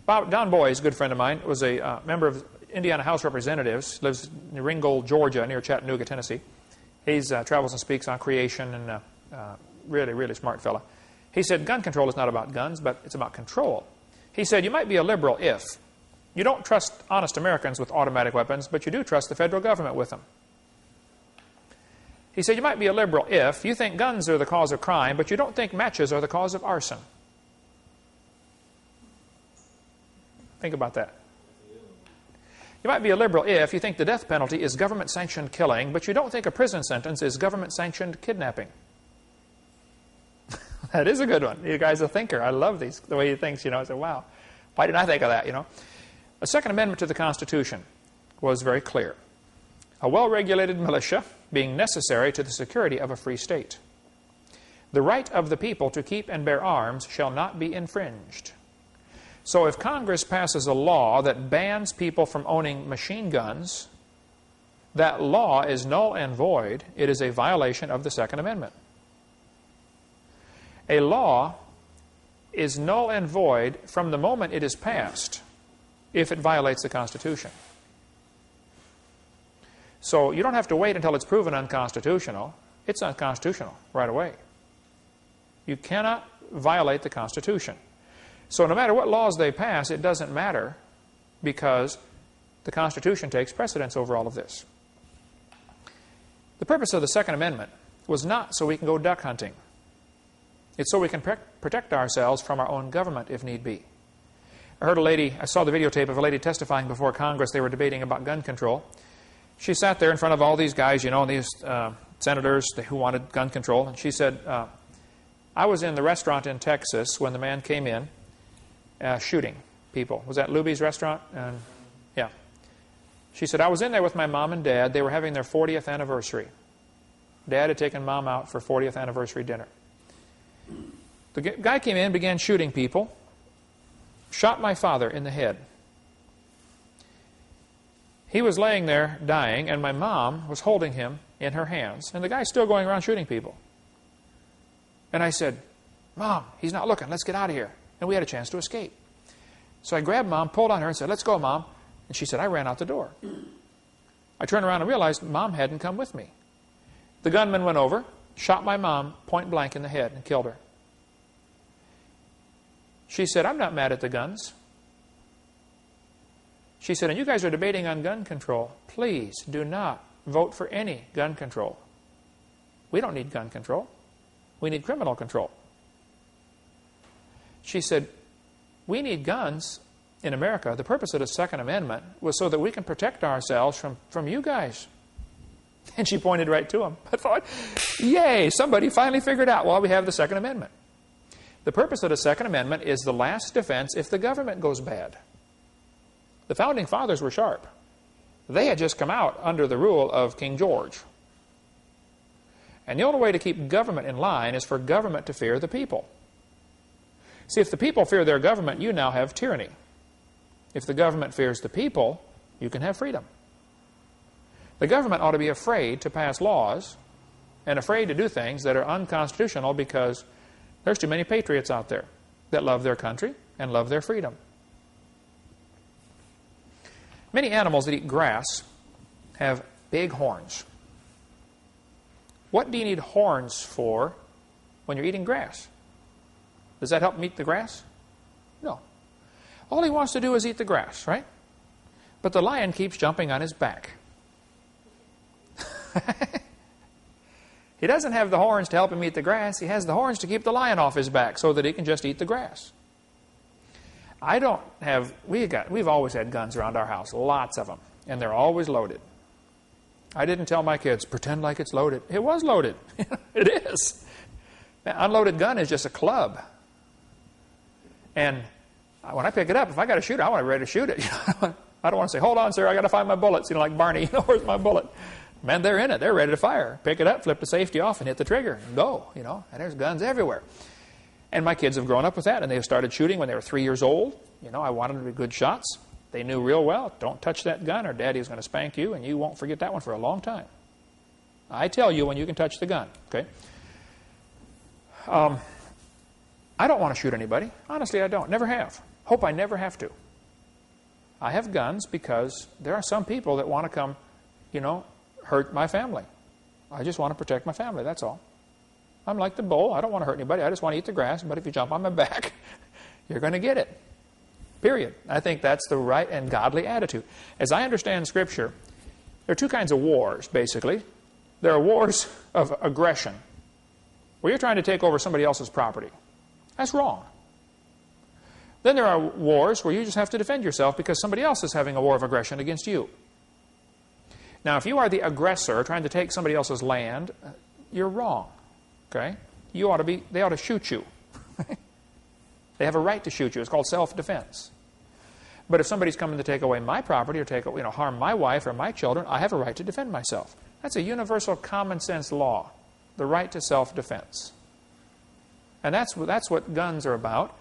Don Boy is a good friend of mine, was a member of Indiana House Representatives, lives in Ringgold, Georgia, near Chattanooga, Tennessee. He travels and speaks on creation, and really, really smart fella. He said gun control is not about guns, but it's about control. He said you might be a liberal if you don't trust honest Americans with automatic weapons, but you do trust the federal government with them. He said you might be a liberal if you think guns are the cause of crime, but you don't think matches are the cause of arson. Think about that. You might be a liberal if you think the death penalty is government-sanctioned killing, but you don't think a prison sentence is government-sanctioned kidnapping. That is a good one. You guys are a thinker. I love these, the way he thinks, I say, wow, why didn't I think of that, The Second Amendment to the Constitution was very clear. A well-regulated militia being necessary to the security of a free state. The right of the people to keep and bear arms shall not be infringed. So if Congress passes a law that bans people from owning machine guns, that law is null and void. It is a violation of the Second Amendment. A law is null and void from the moment it is passed if it violates the Constitution. So you don't have to wait until it's proven unconstitutional. It's unconstitutional right away. You cannot violate the Constitution. So no matter what laws they pass, it doesn't matter because the Constitution takes precedence over all of this. The purpose of the Second Amendment was not so we can go duck hunting. It's so we can protect ourselves from our own government if need be. I saw the videotape of a lady testifying before Congress. They were debating about gun control. She sat there in front of all these guys, you know, these senators who wanted gun control. And she said, I was in the restaurant in Texas when the man came in shooting people. Was that Luby's restaurant? Yeah. She said, I was in there with my mom and dad. They were having their 40th anniversary. Dad had taken mom out for 40th anniversary dinner. The guy came in, began shooting people, shot my father in the head. He was laying there dying, and my mom was holding him in her hands, and the guy's still going around shooting people. And I said, Mom, he's not looking. Let's get out of here. And we had a chance to escape. So I grabbed Mom, pulled on her, and said, let's go, Mom. And she said, I ran out the door. I turned around and realized Mom hadn't come with me. The gunman went over, shot my mom point blank in the head, and killed her. She said, I'm not mad at the guns. She said, and you guys are debating on gun control. Please do not vote for any gun control. We don't need gun control. We need criminal control. She said, we need guns in America. The purpose of the Second Amendment was so that we can protect ourselves from you guys. And she pointed right to him. I thought, yay, somebody finally figured out why we have the Second Amendment. The purpose of the Second Amendment is the last defense if the government goes bad. The Founding Fathers were sharp. They had just come out under the rule of King George. And the only way to keep government in line is for government to fear the people. See, if the people fear their government, you now have tyranny. If the government fears the people, you can have freedom. The government ought to be afraid to pass laws and afraid to do things that are unconstitutional because there's too many patriots out there that love their country and love their freedom. Many animals that eat grass have big horns. What do you need horns for when you're eating grass? Does that help him eat the grass? No. All he wants to do is eat the grass, right? But the lion keeps jumping on his back. He doesn't have the horns to help him eat the grass. He has the horns to keep the lion off his back so that he can just eat the grass. We've always had guns around our house, lots of them, and they're always loaded. I didn't tell my kids, pretend like it's loaded. It was loaded. It is. An unloaded gun is just a club. And when I pick it up, if I got to shoot it, I want to be ready to shoot it. I don't want to say, hold on, sir, I got to find my bullets. Like Barney, where's my bullet? Man, they're in it. They're ready to fire. Pick it up, flip the safety off, and hit the trigger. And go, And there's guns everywhere. And my kids have grown up with that, and they started shooting when they were 3 years old. I wanted them to be good shots. They knew real well, don't touch that gun or Daddy's going to spank you, and you won't forget that one for a long time. I tell you when you can touch the gun, okay? I don't want to shoot anybody. Honestly, I don't. Never have. Hope I never have to. I have guns because there are some people that want to come, hurt my family. I just want to protect my family, that's all. I'm like the bull. I don't want to hurt anybody. I just want to eat the grass. But if you jump on my back, you're going to get it. Period. I think that's the right and godly attitude. As I understand Scripture, there are two kinds of wars, basically. There are wars of aggression, where you're trying to take over somebody else's property. That's wrong. Then there are wars where you just have to defend yourself because somebody else is having a war of aggression against you. Now, if you are the aggressor trying to take somebody else's land, you're wrong. Okay? They ought to shoot you. They have a right to shoot you. It's called self-defense. But if somebody's coming to take away my property or harm my wife or my children, I have a right to defend myself. That's a universal common sense law, the right to self-defense. And that's what guns are about.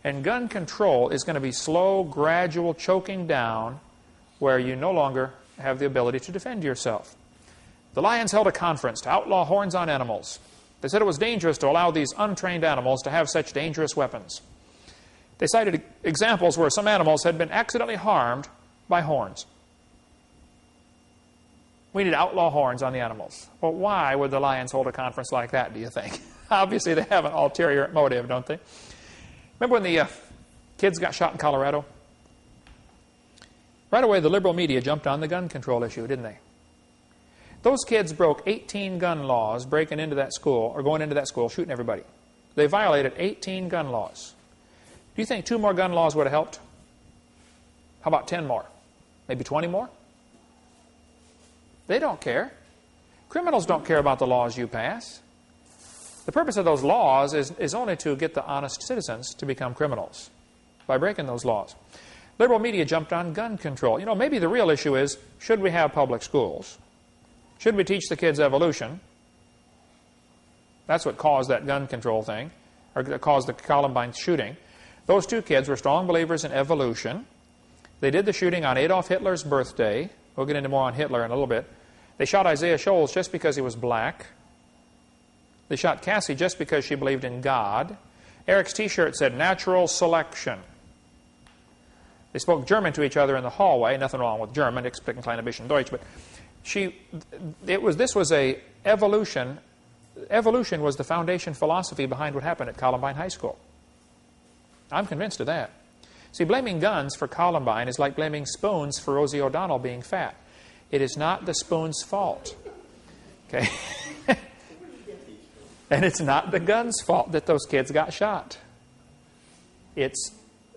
And gun control is going to be slow, gradual choking down where you no longer have the ability to defend yourself. The Lions held a conference to outlaw horns on animals. They said it was dangerous to allow these untrained animals to have such dangerous weapons. They cited examples where some animals had been accidentally harmed by horns. We need outlaw horns on the animals. Well, why would the Lions hold a conference like that, do you think? Obviously, they have an ulterior motive, don't they? Remember when the kids got shot in Colorado? Right away, the liberal media jumped on the gun control issue, didn't they? Those kids broke 18 gun laws breaking into that school, or going into that school, shooting everybody. They violated 18 gun laws. Do you think 2 more gun laws would have helped? How about 10 more? Maybe 20 more? They don't care. Criminals don't care about the laws you pass. The purpose of those laws is only to get the honest citizens to become criminals by breaking those laws. Liberal media jumped on gun control. You know, maybe the real issue is, should we have public schools? Should we teach the kids evolution? That's what caused that gun control thing, or caused the Columbine shooting. Those 2 kids were strong believers in evolution. They did the shooting on Adolf Hitler's birthday. We'll get into more on Hitler in a little bit. They shot Isaiah Shoals just because he was black. They shot Cassie just because she believed in God. Eric's T-shirt said, "Natural selection." They spoke German to each other in the hallway. Nothing wrong with German. Ich spreche ein klein bisschen Deutsch. But this was a evolution. Evolution was the foundation philosophy behind what happened at Columbine High School. I'm convinced of that. See, blaming guns for Columbine is like blaming spoons for Rosie O'Donnell being fat. It is not the spoon's fault. Okay? And it's not the gun's fault that those kids got shot. It's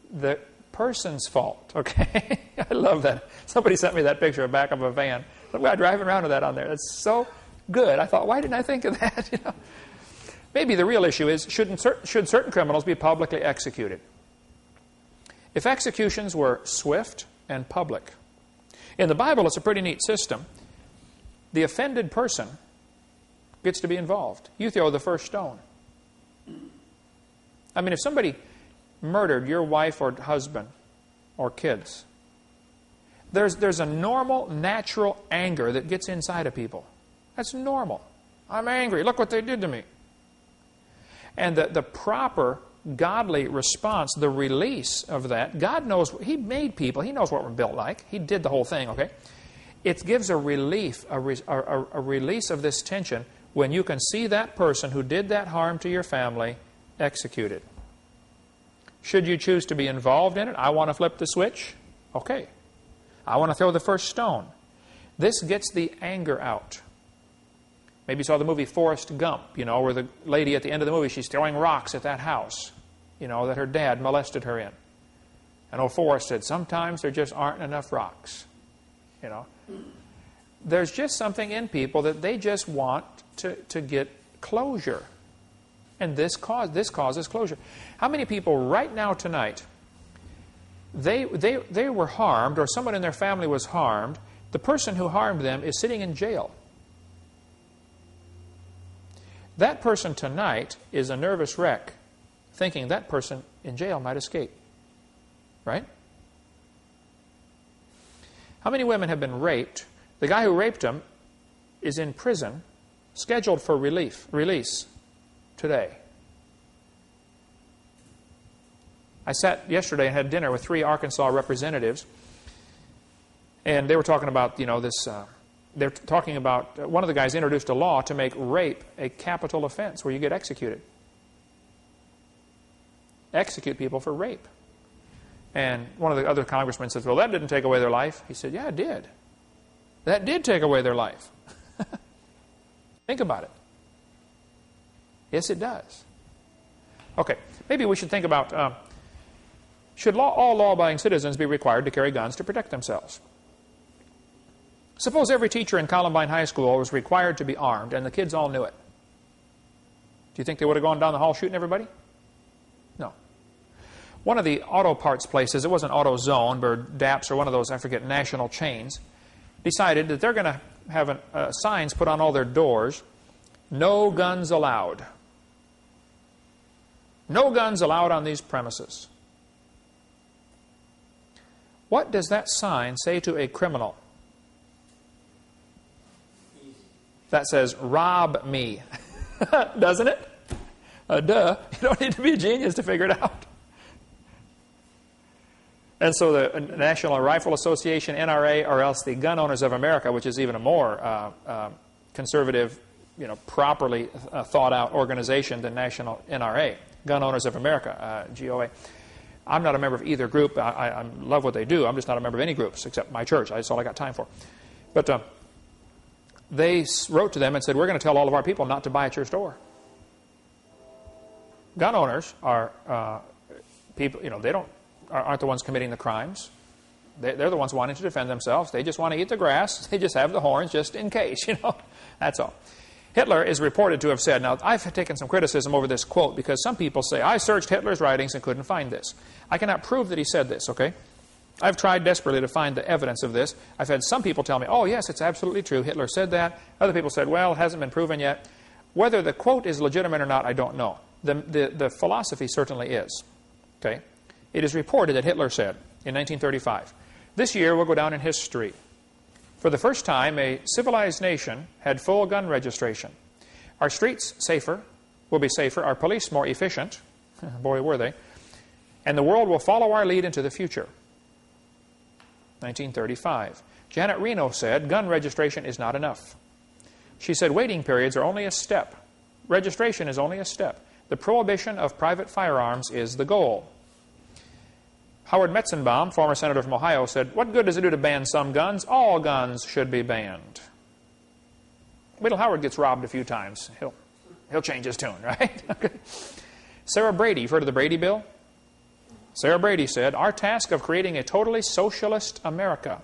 the person's fault. Okay? I love that. Somebody sent me that picture of the back of a van. Some guy driving around with that on there. That's so good. I thought, why didn't I think of that? You know? Maybe the real issue is, should certain criminals be publicly executed? If executions were swift and public. In the Bible, it's a pretty neat system. The offended person gets to be involved. You throw the first stone. I mean, if somebody murdered your wife or husband or kids, there's a normal, natural anger that gets inside of people. That's normal. I'm angry. Look what they did to me. And the proper godly response, the release of that, God knows, He made people. He knows what we're built like. He did the whole thing, okay? It gives a relief, a release of this tension when you can see that person who did that harm to your family executed. Should you choose to be involved in it? I want to flip the switch. Okay. I want to throw the first stone. This gets the anger out. Maybe you saw the movie Forrest Gump, you know, where the lady at the end of the movie, she's throwing rocks at that house, you know, that her dad molested her in. And old Forrest said, sometimes there just aren't enough rocks, you know. There's just something in people that they just want to get closure. And this causes closure. How many people right now tonight, they were harmed, or someone in their family was harmed, the person who harmed them is sitting in jail. That person tonight is a nervous wreck, thinking that person in jail might escape. Right? How many women have been raped? The guy who raped them is in prison, scheduled for release today. I sat yesterday and had dinner with 3 Arkansas representatives, and they were talking about, you know, this... They're talking about, one of the guys introduced a law to make rape a capital offense where you get executed. Execute people for rape. And one of the other congressmen says, well, that didn't take away their life. He said, yeah, it did. That did take away their life. Think about it. Yes, it does. Okay, maybe we should think about, should all law-abiding citizens be required to carry guns to protect themselves? Suppose every teacher in Columbine High School was required to be armed, and the kids all knew it. Do you think they would have gone down the hall shooting everybody? No. One of the auto parts places, it wasn't AutoZone, but DAPS or one of those, I forget, national chains, decided that they're going to have signs put on all their doors, no guns allowed. No guns allowed on these premises. What does that sign say to a criminal? That says, rob me. Doesn't it? Duh. You don't need to be a genius to figure it out. And so the National Rifle Association, NRA, or else the Gun Owners of America, which is even a more conservative, properly thought out organization than National NRA, Gun Owners of America, GOA. I'm not a member of either group. I love what they do. I'm just not a member of any groups except my church. That's all I got time for. But they wrote to them and said, we're going to tell all of our people not to buy at your store. Gun owners are people, they aren't the ones committing the crimes. They're the ones wanting to defend themselves. They just want to eat the grass. They just have the horns just in case, That's all. Hitler is reported to have said, now I've taken some criticism over this quote because some people say, I searched Hitler's writings and couldn't find this. I cannot prove that he said this, okay? I've tried desperately to find the evidence of this. I've had some people tell me, oh yes, it's absolutely true. Hitler said that. Other people said, well, it hasn't been proven yet. Whether the quote is legitimate or not, I don't know. The philosophy certainly is, okay? It is reported that Hitler said in 1935, this year will go down in history. For the first time, a civilized nation had full gun registration. Our streets will be safer, our police more efficient, boy were they, and the world will follow our lead into the future. 1935. Janet Reno said, gun registration is not enough. She said, waiting periods are only a step. Registration is only a step. The prohibition of private firearms is the goal. Howard Metzenbaum, former senator from Ohio, said, what good does it do to ban some guns? All guns should be banned. Wait till Howard gets robbed a few times. He'll change his tune, right? Okay. Sarah Brady, you've heard of the Brady Bill? Sarah Brady said, our task of creating a totally socialist America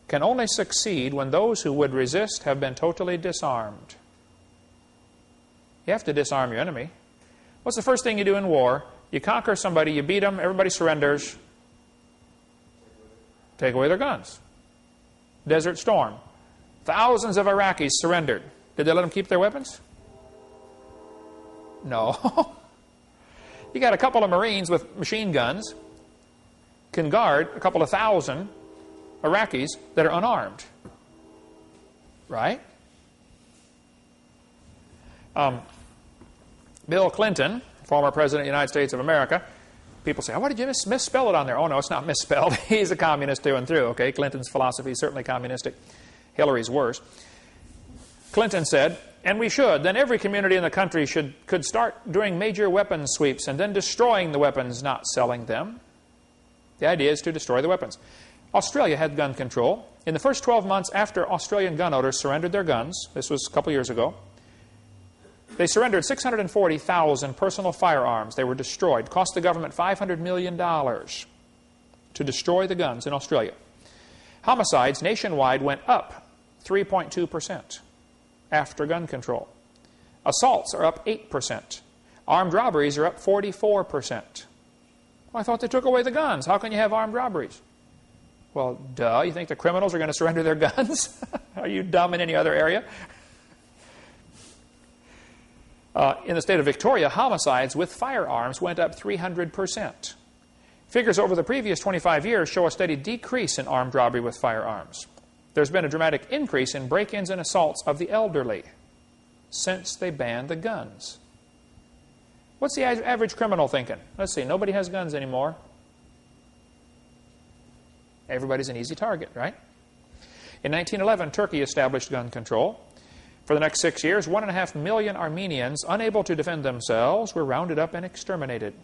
can only succeed when those who would resist have been totally disarmed. You have to disarm your enemy. What's the first thing you do in war? You conquer somebody, you beat them, everybody surrenders. Take away their guns. Desert Storm. Thousands of Iraqis surrendered. Did they let them keep their weapons? No. You got a couple of Marines with machine guns can guard a couple of thousand Iraqis that are unarmed. Right? Bill Clinton, former President of the United States of America, people say, oh, why did you misspell it on there? Oh, no, it's not misspelled. He's a communist through and through, okay? Clinton's philosophy is certainly communistic. Hillary's worse. Clinton said, and we should, then every community in the country could start doing major weapons sweeps and then destroying the weapons, not selling them. The idea is to destroy the weapons. Australia had gun control. In the first 12 months after Australian gun owners surrendered their guns, this was a couple years ago, they surrendered 640,000 personal firearms. They were destroyed. Cost the government $500 million to destroy the guns in Australia. Homicides nationwide went up 3.2% after gun control. Assaults are up 8%. Armed robberies are up 44%. Well, I thought they took away the guns. How can you have armed robberies? Well, duh. You think the criminals are going to surrender their guns? Are you dumb in any other area? In the state of Victoria, homicides with firearms went up 300%. Figures over the previous 25 years show a steady decrease in armed robbery with firearms. There's been a dramatic increase in break-ins and assaults of the elderly since they banned the guns. What's the average criminal thinking? Let's see, nobody has guns anymore. Everybody's an easy target, right? In 1911, Turkey established gun control. For the next 6 years, 1.5 million Armenians, unable to defend themselves, were rounded up and exterminated,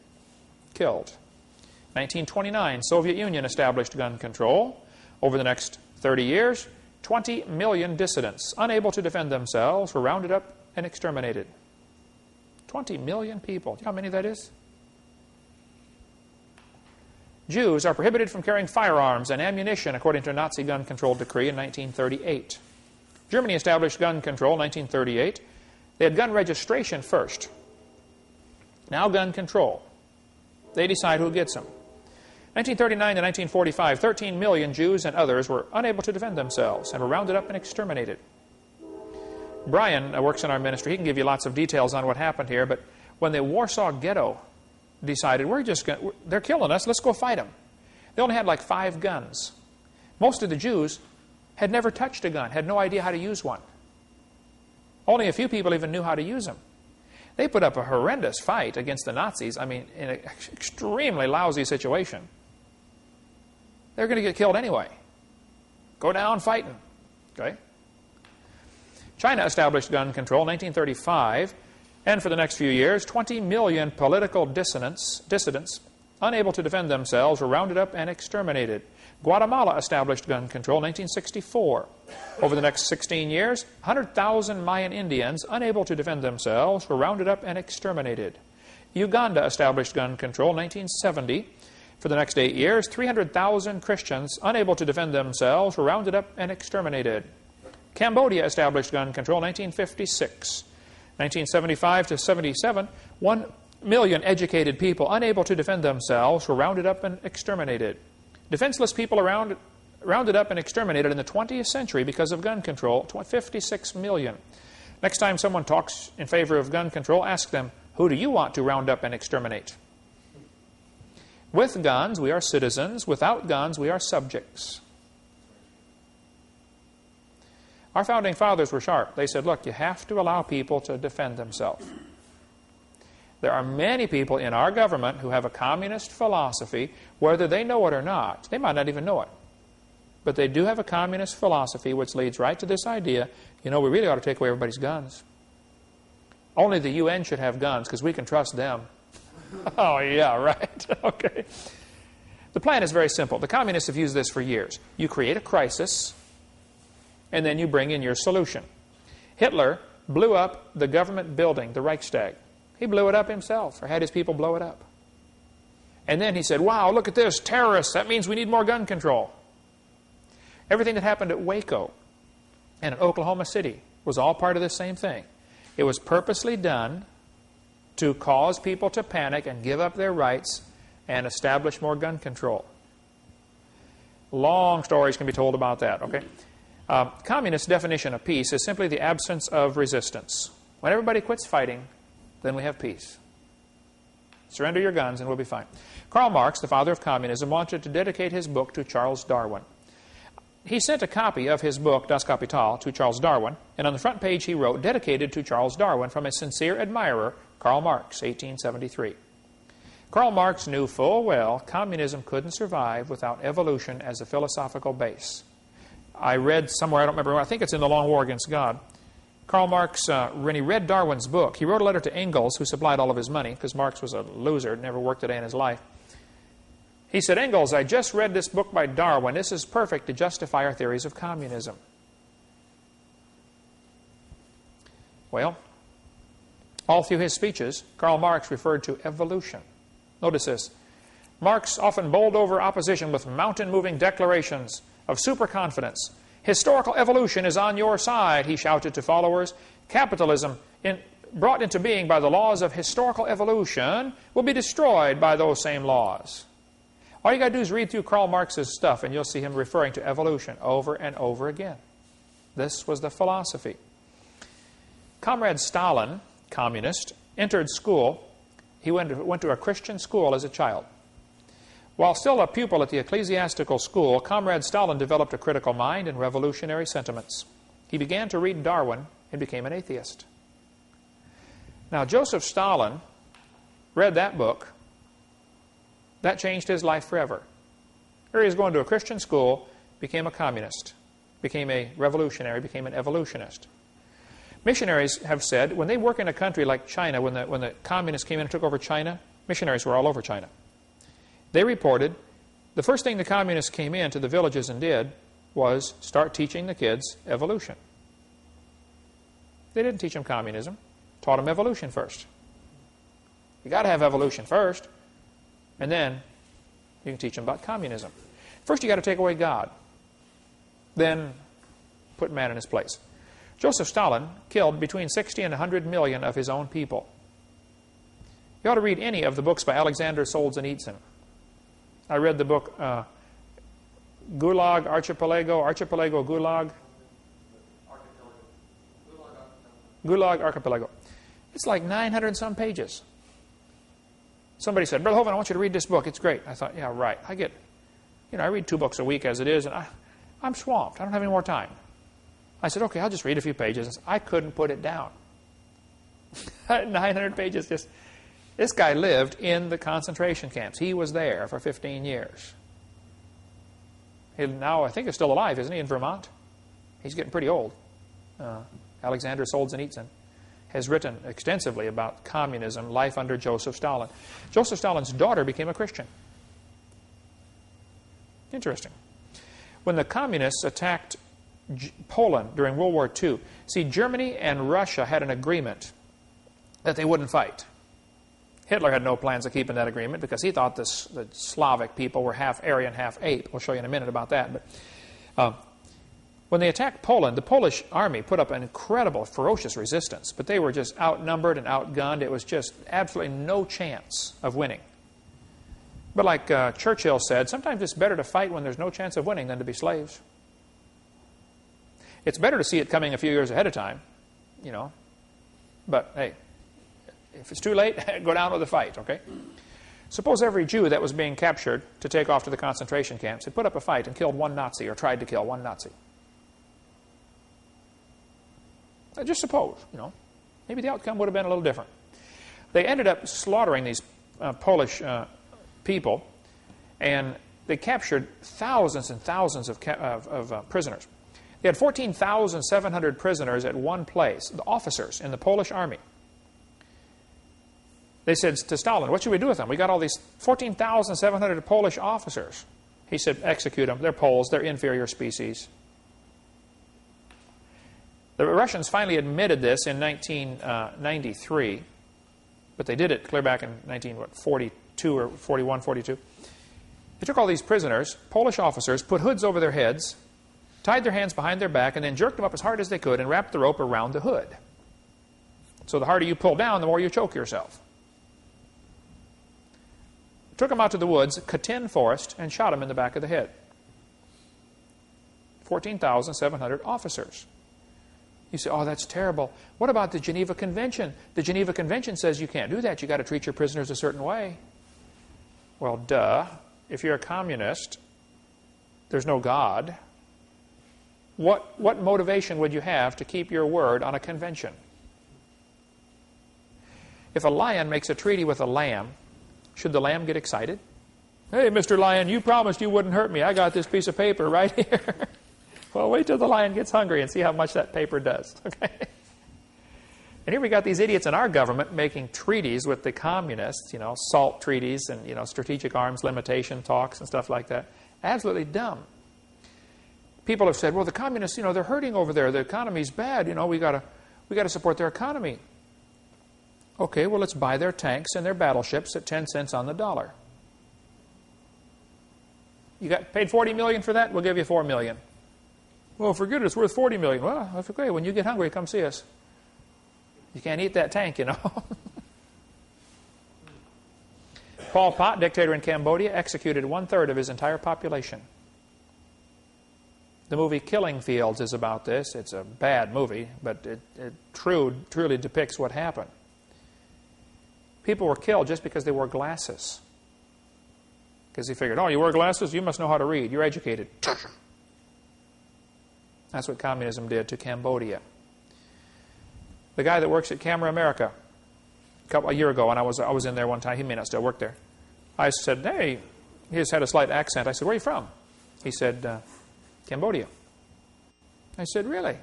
killed. 1929, Soviet Union established gun control. Over the next 30 years, 20 million dissidents, unable to defend themselves, were rounded up and exterminated. 20 million people. Do you know how many that is? Jews are prohibited from carrying firearms and ammunition according to a Nazi gun control decree in 1938. Germany established gun control in 1938. They had gun registration first. Now gun control. They decide who gets them. 1939 to 1945, 13 million Jews and others were unable to defend themselves and were rounded up and exterminated. Brian works in our ministry. He can give you lots of details on what happened here, but when the Warsaw Ghetto decided, they're killing us, let's go fight them. They only had like 5 guns. Most of the Jews had never touched a gun, had no idea how to use one. Only a few people even knew how to use them. They put up a horrendous fight against the Nazis, I mean, in an extremely lousy situation. They're going to get killed anyway. Go down fighting. Okay? China established gun control in 1935, and for the next few years, 20 million political dissidents unable to defend themselves were rounded up and exterminated. Guatemala established gun control in 1964. Over the next 16 years, 100,000 Mayan Indians unable to defend themselves were rounded up and exterminated. Uganda established gun control in 1970. For the next 8 years, 300,000 Christians unable to defend themselves were rounded up and exterminated. Cambodia established gun control in 1956. 1975 to 77, 1 million educated people unable to defend themselves were rounded up and exterminated. Defenseless people rounded up and exterminated in the 20th century because of gun control, 56 million. Next time someone talks in favor of gun control, ask them, who do you want to round up and exterminate? With guns, we are citizens. Without guns, we are subjects. Our founding fathers were sharp. They said, look, you have to allow people to defend themselves. There are many people in our government who have a communist philosophy, whether they know it or not. They might not even know it. But they do have a communist philosophy which leads right to this idea, we really ought to take away everybody's guns. Only the UN should have guns because we can trust them. Oh, yeah, right. Okay. The plan is very simple. The communists have used this for years. You create a crisis, and then you bring in your solution. Hitler blew up the government building, the Reichstag. He blew it up himself, or had his people blow it up. And then he said, wow, look at this, terrorists. That means we need more gun control. Everything that happened at Waco and at Oklahoma City was all part of the same thing. It was purposely done to cause people to panic and give up their rights and establish more gun control. Long stories can be told about that, okay? Communist definition of peace is simply the absence of resistance. When everybody quits fighting, then we have peace. Surrender your guns and we'll be fine. Karl Marx, the father of communism, wanted to dedicate his book to Charles Darwin. He sent a copy of his book, Das Kapital, to Charles Darwin, and on the front page he wrote, dedicated to Charles Darwin from a sincere admirer, Karl Marx, 1873. Karl Marx knew full well communism couldn't survive without evolution as a philosophical base. I read somewhere, I don't remember, I think it's in The Long War Against God, Karl Marx, when he read Darwin's book, he wrote a letter to Engels, who supplied all of his money, because Marx was a loser, never worked a day in his life. He said, Engels, I just read this book by Darwin. This is perfect to justify our theories of communism. Well, all through his speeches, Karl Marx referred to evolution. Notice this. Marx often bowled over opposition with mountain-moving declarations of superconfidence. Historical evolution is on your side, he shouted to followers. Capitalism, brought into being by the laws of historical evolution, will be destroyed by those same laws. All you got to do is read through Karl Marx's stuff, and you'll see him referring to evolution over and over again. This was the philosophy. Comrade Stalin, communist, entered school. He went to a Christian school as a child. While still a pupil at the ecclesiastical school, Comrade Stalin developed a critical mind and revolutionary sentiments. He began to read Darwin and became an atheist. Now, Joseph Stalin read that book. That changed his life forever. Here he was going to a Christian school, became a communist, became a revolutionary, became an evolutionist. Missionaries have said, when they work in a country like China, when the communists came in and took over China, missionaries were all over China. They reported the first thing the communists came into the villages and did was start teaching the kids evolution. They didn't teach them communism, taught them evolution first. You got to have evolution first, and then you can teach them about communism. First you got to take away God, then put man in his place. Joseph Stalin killed between 60 and 100 million of his own people. You ought to read any of the books by Alexander Solzhenitsyn. I read the book Gulag Archipelago, Gulag. Gulag Archipelago. It's like 900 and some pages. Somebody said, Brother Hovind, I want you to read this book. It's great. I thought, yeah, right. I read 2 books a week as it is, and I'm swamped. I don't have any more time. I said, okay, I'll just read a few pages. I couldn't put it down. 900 pages just... This guy lived in the concentration camps. He was there for 15 years. He now, I think, is still alive, isn't he, in Vermont? He's getting pretty old. Alexander Solzhenitsyn has written extensively about communism, life under Joseph Stalin. Joseph Stalin's daughter became a Christian. Interesting. When the communists attacked Poland during World War II, see, Germany and Russia had an agreement that they wouldn't fight. Hitler had no plans of keeping that agreement because he thought the Slavic people were half Aryan, half ape. We'll show you in a minute about that. But when they attacked Poland, the Polish army put up an incredible, ferocious resistance. But they were just outnumbered and outgunned. It was just absolutely no chance of winning. But like Churchill said, sometimes it's better to fight when there's no chance of winning than to be slaves. It's better to see it coming a few years ahead of time, you know. But, hey, if it's too late, go down with the fight, okay? Suppose every Jew that was being captured to take off to the concentration camps had put up a fight and killed one Nazi or tried to kill one Nazi. Just suppose, you know. Maybe the outcome would have been a little different. They ended up slaughtering these Polish people, and they captured thousands and thousands of prisoners. They had 14,700 prisoners at one place, the officers in the Polish army. They said to Stalin, what should we do with them? We got all these 14,700 Polish officers. He said, execute them. They're Poles. They're inferior species. The Russians finally admitted this in 1993, but they did it clear back in 1942 or 41, 42. They took all these prisoners, Polish officers, put hoods over their heads, tied their hands behind their back, and then jerked them up as hard as they could and wrapped the rope around the hood. So the harder you pull down, the more you choke yourself. Took them out to the woods, Katyn Forest, and shot them in the back of the head. 14,700 officers. You say, oh, that's terrible. What about the Geneva Convention? The Geneva Convention says you can't do that. You've got to treat your prisoners a certain way. Well, duh. If you're a communist, there's no God. What motivation would you have to keep your word on a convention? If a lion makes a treaty with a lamb, should the lamb get excited? Hey, Mr. Lion, you promised you wouldn't hurt me. I got this piece of paper right here. Well, wait till the lion gets hungry and see how much that paper does. Okay? And here we got these idiots in our government making treaties with the communists, you know, SALT treaties and, you know, strategic arms limitation talks and stuff like that. Absolutely dumb. People have said, well, the communists, you know, they're hurting over there. The economy's bad. You know, we got to support their economy. Okay, well, let's buy their tanks and their battleships at 10 cents on the dollar. You got paid $40 million for that? We'll give you $4 million. Well, forget it, it's worth $40 million. Well, that's okay. When you get hungry, come see us. You can't eat that tank, you know. Pol Pot, dictator in Cambodia, executed 1/3 of his entire population. The movie Killing Fields is about this. It's a bad movie, but it truly depicts what happened. People were killed just because they wore glasses. Because he figured, oh, you wear glasses? You must know how to read. You're educated. That's what communism did to Cambodia. The guy that works at Camera America, a year ago, and I was in there one time. He may not still work there. I said, hey, he just had a slight accent. I said, where are you from? He said, Cambodia. I said, really?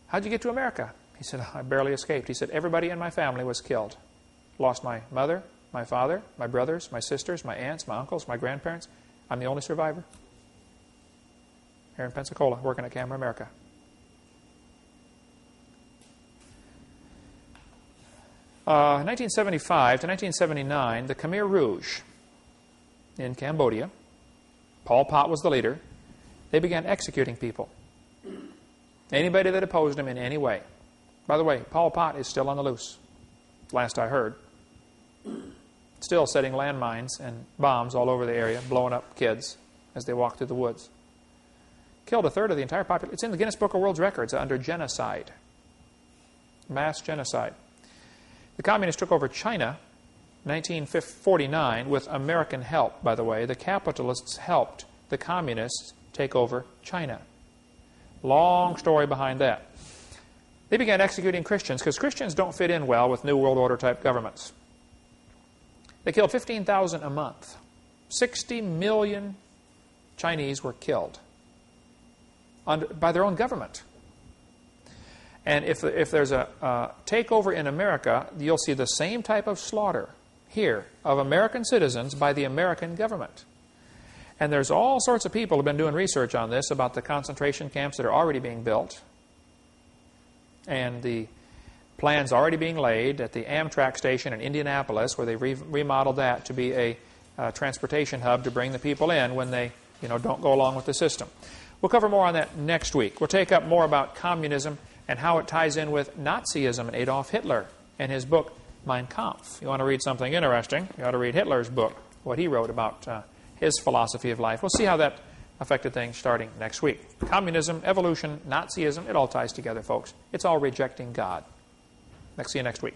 How'd you get to America? He said, I barely escaped. He said, everybody in my family was killed. Lost my mother, my father, my brothers, my sisters, my aunts, my uncles, my grandparents. I'm the only survivor. Here in Pensacola, working at Camera America. In 1975 to 1979, the Khmer Rouge in Cambodia, Pol Pot was the leader, they began executing people. Anybody that opposed him in any way. By the way, Pol Pot is still on the loose, last I heard. Still setting landmines and bombs all over the area, blowing up kids as they walk through the woods. Killed 1/3 of the entire population. It's in the Guinness Book of World Records under genocide. Mass genocide. The communists took over China in 1949 with American help, by the way. The capitalists helped the communists take over China. Long story behind that. They began executing Christians because Christians don't fit in well with New World Order type governments. They killed 15,000 a month. 60 million Chinese were killed by their own government. And if there's a takeover in America, you'll see the same type of slaughter here of American citizens by the American government. And there's all sorts of people who have been doing research on this about the concentration camps that are already being built. And the plans already being laid at the Amtrak station in Indianapolis, where they remodeled that to be a transportation hub to bring the people in when they don't go along with the system. We'll cover more on that next week. We'll take up more about communism and how it ties in with Nazism and Adolf Hitler and his book, Mein Kampf. You want to read something interesting, you ought to read Hitler's book, what he wrote about his philosophy of life. We'll see how that affected things starting next week. Communism, evolution, Nazism, it all ties together, folks. It's all rejecting God. See you next week.